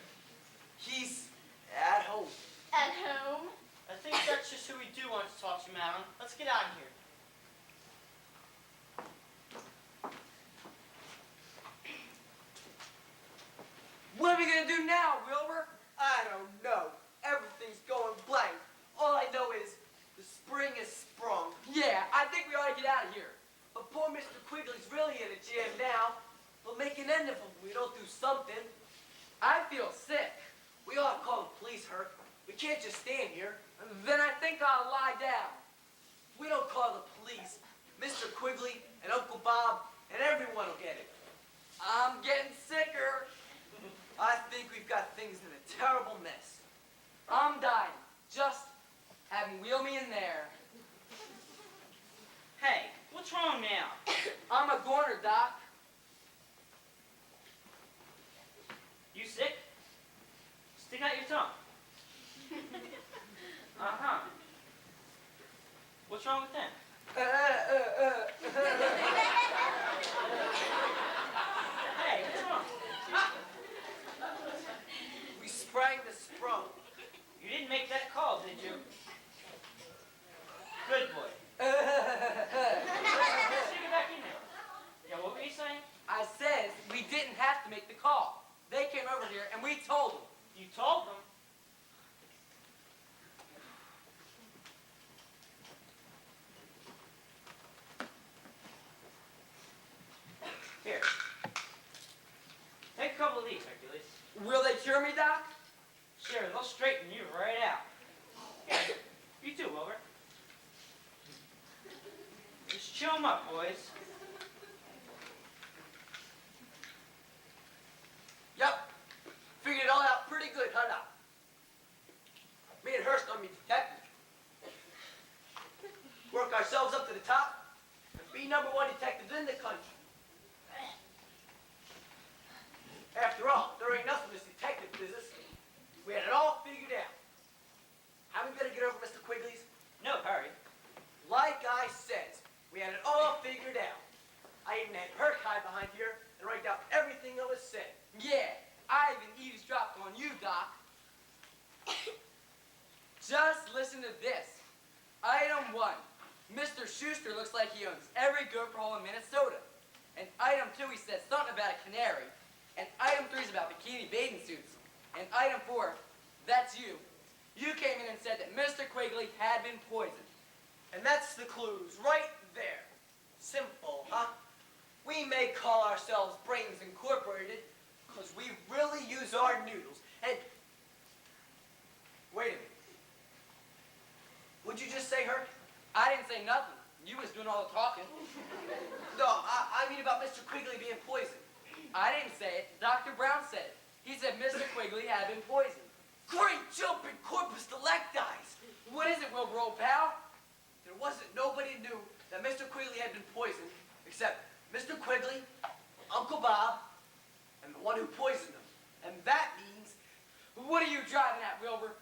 He's at home. At home? I think that's just who we do want to talk to, Madeline. Let's get out of here. What are we gonna do now, Wilbur? I don't know. Everything's going blank. All I know is the spring is sprung. Yeah, I think we ought to get out of here. But poor Mr. Quigley's really in a jam now. We'll make an end of him if we don't do something. I feel sick. We ought to call the police, Herc. We can't just stand here. Then I think I'll lie down. If we don't call the police, Mr. Quigley and Uncle Bob and everyone will get it. I'm getting sicker. I think we've got things in a terrible mess. I'm dying. Just have him wheel me in there. Hey, what's wrong now? I'm a goner, Doc. You sick? Stick out your tongue. Uh-huh. What's wrong with them? Hey, what's wrong? We sprang the sprung. You didn't make that call, did you? Good boy. Stick it back in there. Yeah, what were you saying? I said we didn't have to make the call. They came over here and we told them. You told them. Here. Take a couple of these, Hercules. Will they cure me, Doc? Sure, they'll straighten you right out. Here, you too, Wilbur. Just chill 'em up, boys. Yep. Figured it all out pretty good, huh now? Me and Hurst gonna be detectives. Work ourselves up to the top and be #1 detectives in the country. After all, there ain't nothing in this detective business. We had it all figured out. How we gonna get over Mr. Quigley's? No hurry. Like I says, we had it all figured out. I even had Herc hide behind here and write down everything that was said. Yeah, I even eavesdropped on you, Doc. Just listen to this. Item 1. Mr. Schuster looks like he owns every gopher hole in Minnesota. And item 2, he said something about a canary. And item 3 is about bikini bathing suits. And item 4, that's you. You came in and said that Mr. Quigley had been poisoned. And that's the clues right there. Simple, huh? We may call ourselves Brains Incorporated because we really use our noodles. And wait a minute. What'd you just say, Herc? I didn't say nothing. You was doing all the talking. No, I mean about Mr. Quigley being poisoned. I didn't say it. Dr. Brown said it. He said Mr. Quigley had been poisoned. Great jumping corpus delectis! What is it, Wilbur, old pal? There wasn't nobody knew that Mr. Quigley had been poisoned except Mr. Quigley, Uncle Bob, and the one who poisoned him. And that means What are you driving at, Wilbur?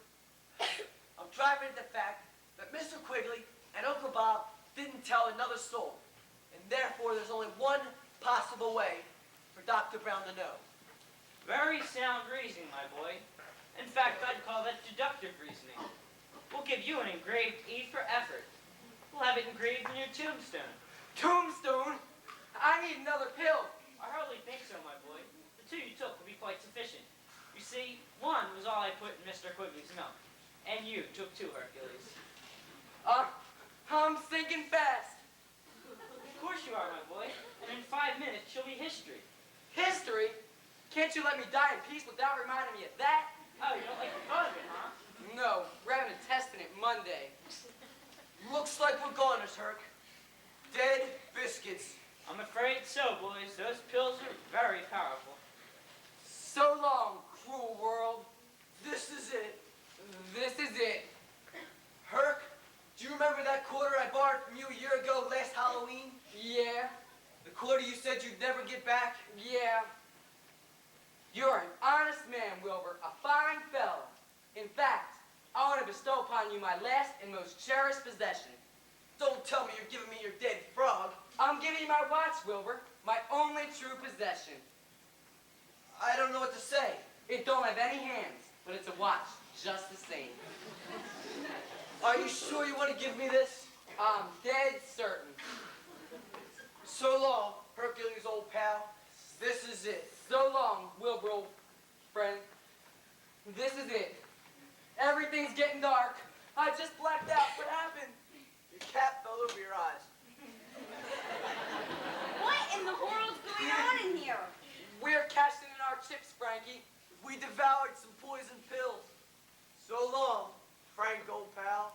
I'm driving at the fact that Mr. Quigley and Uncle Bob didn't tell another soul. And therefore, there's only one possible way for Dr. Brown to know. Very sound reasoning, my boy. In fact, I'd call that deductive reasoning. We'll give you an engraved E for effort. We'll have it engraved in your tombstone. Tombstone? I need another pill. I hardly think so, my boy. The 2 you took will be quite sufficient. You see, 1 was all I put in Mr. Quigley's milk. And you took 2, Hercules. I'm sinking fast. Of course you are, my boy. And in 5 minutes, she'll be history. History? Can't you let me die in peace without reminding me of that? Oh, you don't like the thought of it, huh? No, we're having a test in it Monday. Looks like we're goners, Herc. Dead biscuits. I'm afraid so, boys. Those pills are very powerful. So long, cruel world. This is it. This is it. Herc, do you remember that quarter I borrowed from you a year ago last Halloween? Yeah, The quarter you said you'd never get back? yeah. You're an honest man, Wilbur, a fine fellow. In fact, I want to bestow upon you my last and most cherished possession. Don't tell me you're giving me your dead frog. I'm giving you my watch, Wilbur, my only true possession. I don't know what to say. It don't have any hands, but it's a watch, just the same. Are you sure you want to give me this? I'm dead certain. So long, Hercules, old pal. This is it. So long, Wilbur, old friend. This is it. Everything's getting dark. I just blacked out. What happened? Your cap fell over your eyes. What in the world's going on in here? We're cashing in our chips, Frankie. We devoured some poison pills. So long, Frank, old pal.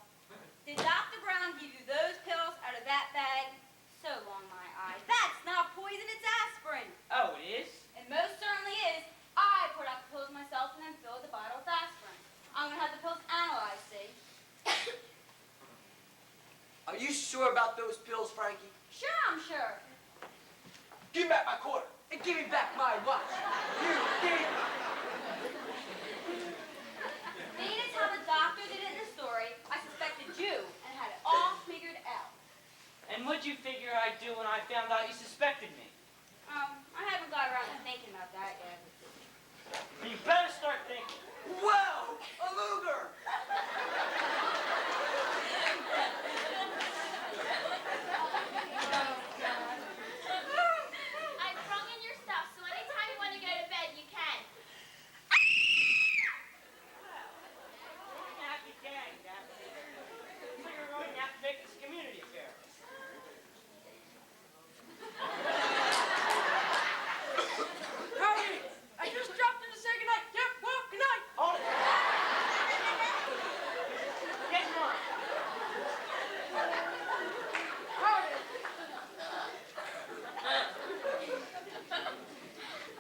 Did Dr. Brown give you those pills out of that bag? So long, my eyes. That's not poison, it's aspirin. Oh, it is? It most certainly is. I poured out the pills myself and then filled the bottle with aspirin. I'm gonna have the pills analyzed, see? Are you sure about those pills, Frankie? Sure, I'm sure. Give me back my quarter. And give me back my watch. You thief! Being as how the doctor did it in the story, I suspected you and had it all figured out. And what'd you figure I'd do when I found out you suspected me? I haven't got around to thinking about that yet. You better start thinking. Well, a luger. I've brung in your stuff, so anytime you want to go to bed, you can. Happy gang, Daphne. So you're going to have to make this a community affair. Howdy. I just dropped in to say goodnight. Yep, well, goodnight. Hold it. Get in line. Howdy.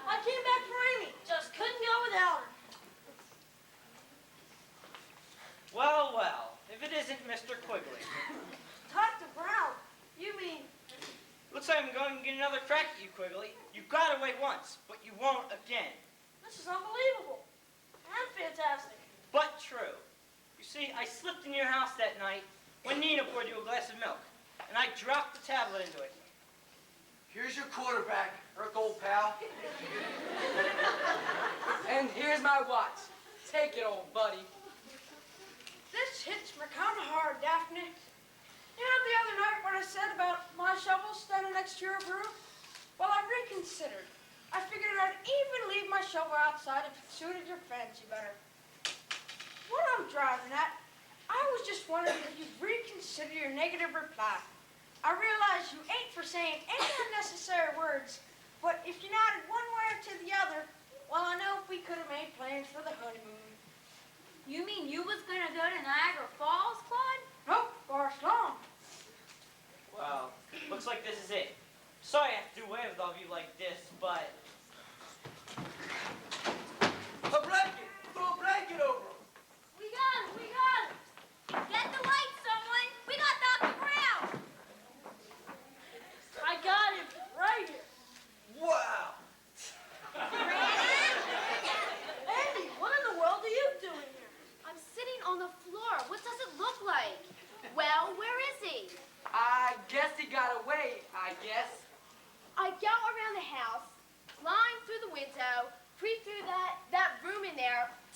I came back for Amy. Just couldn't go without her. Well, well, if it isn't Mr. Quigley. Dr. Brown, you mean... Looks like I'm going to get another crack at you, Quigley. You got away once, but you won't again. This is unbelievable. And fantastic. But true. You see, I slipped in your house that night when Nina poured you a glass of milk, and I dropped the tablet into it. Here's your quarterback, Herc, old pal. And here's my watch. Take it, old buddy. This hits me kind of hard, Daphne. You know the other night when I said about my shovel standing next to your broom? Well, I reconsidered. I figured I'd even leave my shovel outside if it suited your fancy better. What I'm driving at, I was just wondering if you'd reconsider your negative reply. I realize you ain't for saying any unnecessary words, but if you nodded one way or to the other, well, I know we could have made plans for the honeymoon. You mean you was gonna go to Niagara Falls, Claude? Nope, Barcelona. Well, looks like this is it. Sorry I have to do away with all of you like this, but...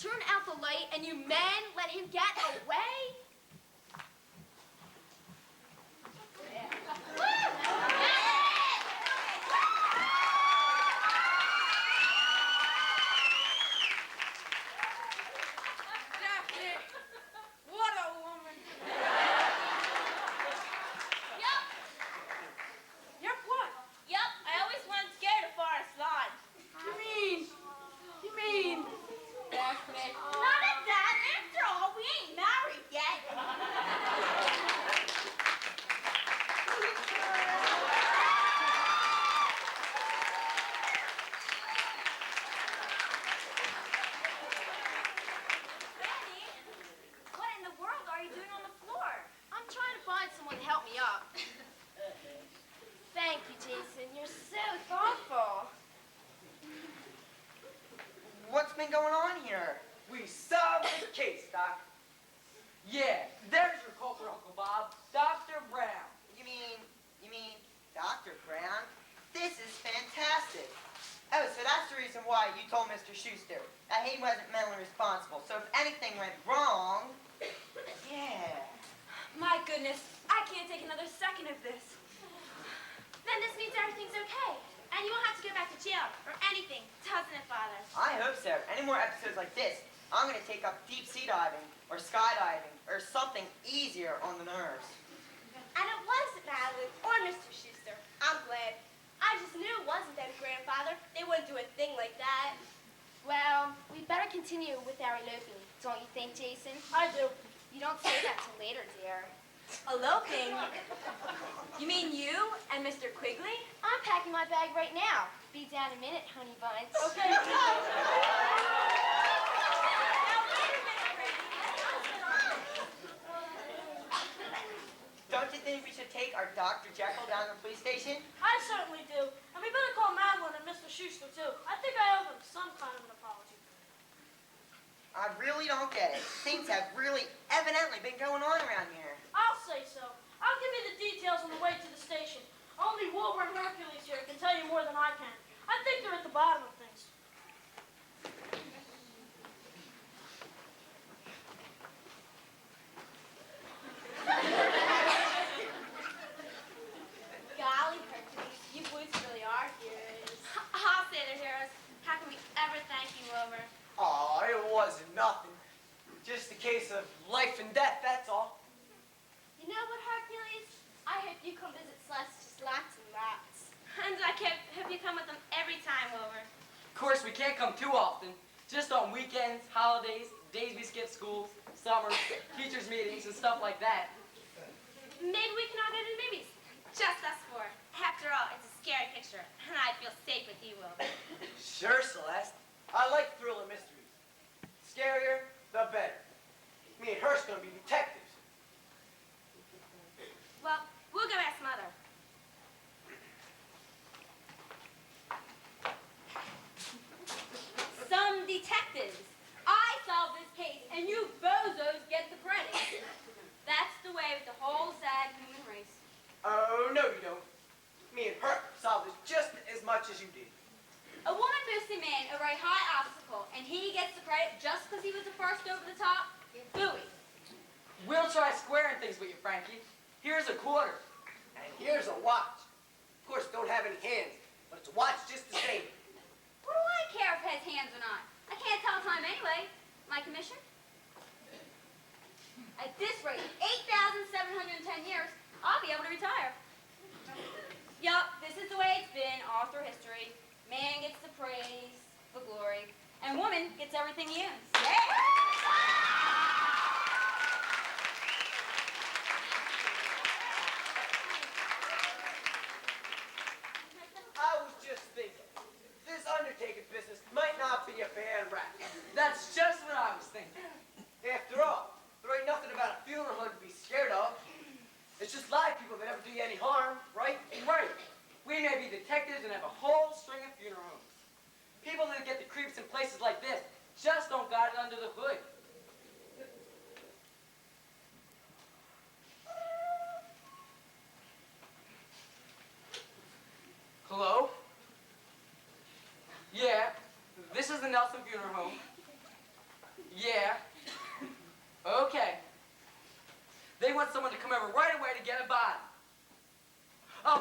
turn out the light and you men let him get away? Daphne, what a woman. Yup, Yep, what? yup. I always wanted to get a forest lawn. You mean, Daphne? Not at that. After all, we ain't married yet. Granny, what in the world are you doing on the floor? I'm trying to find someone to help me up. Thank you, Jason. You're so thoughtful. What's been going on here? We solved the case, Doc. Yeah, there's your culprit, Uncle Bob. Dr. Brown. You mean Dr. Brown? This is fantastic. Oh, so that's the reason why you told Mr. Schuster that he wasn't mentally responsible. So if anything went wrong, yeah. My goodness, I can't take another second of this. Then this means everything's okay. And you won't have to go back to jail or anything, doesn't it, Father? I hope so. Any more episodes like this, I'm going to take up deep sea diving or skydiving or something easier on the nerves. And it wasn't Madeline or Mr. Schuster. I'm glad. I just knew it wasn't them, Grandfather. They wouldn't do a thing like that. Well, we'd better continue with our eloping, don't you think, Jason? I do. You don't say that till later, dear. Eloping? You mean you and Mr. Quigley? I'm packing my bag right now. Be down in a minute, honey buns. Okay. Now, wait a minute, Granny. Don't you think we should take our Dr. Jekyll down to the police station? I certainly do. And we better call Madeline and Mr. Schuster, too. I think I owe them some kind of an apology. I really don't get it. Things have really evidently been going on around here. I'll say so. I'll give you the details on the way to the station. Only Wilbur and Hercules here can tell you more than I can. I think they're at the bottom of things. Golly, Hercules, you boys really are heroes. I'll say they're heroes. How can we ever thank you, Wilbur? Aw, it wasn't nothing. Just a case of life and death, that's all. You know what, Hercules? I hope you come visit Celeste just lots and lots. And I hope you come with them every time, Wilbur. Of course, we can't come too often. Just on weekends, holidays, days we skip schools, summers, teachers' meetings, and stuff like that. Maybe we can all go to the movies. Just us four. After all, it's a scary picture, and I'd feel safe with you, Wilbur. Sure, Celeste. I like thriller mysteries. Scarier, the better. Me and her's gonna be detectives. Well, we'll go ask Mother. Some detectives. I solved this case, and you bozos get the credit. That's the way with the whole sad human race. Oh, no you don't. Me and her solved this just as much as you did. A woman moves a man over a high obstacle, and he gets the credit just because he was the first over the top? Booey. We'll try squaring things with you, Frankie. Here's a quarter. And here's a watch. Of course, don't have any hands, but it's a watch just the same. What do I care if it has hands or not? I can't tell time anyway. My commission? At this rate, 8,710 years, I'll be able to retire. Yup, this is the way it's been all through history. Man gets the praise, the glory, and woman gets everything he owns. I was just thinking, this undertaking business might not be a bad rap. That's just what I was thinking. After all, there ain't nothing about a funeral home to be scared of. It's just live people that never do you any harm, right? Right. We may be detectives and have a whole string of funeral homes. People that get the creeps in places like this just don't got it under the hood. Hello? Yeah, this is the Nelson Funeral Home. someone to come over right away to get a body. A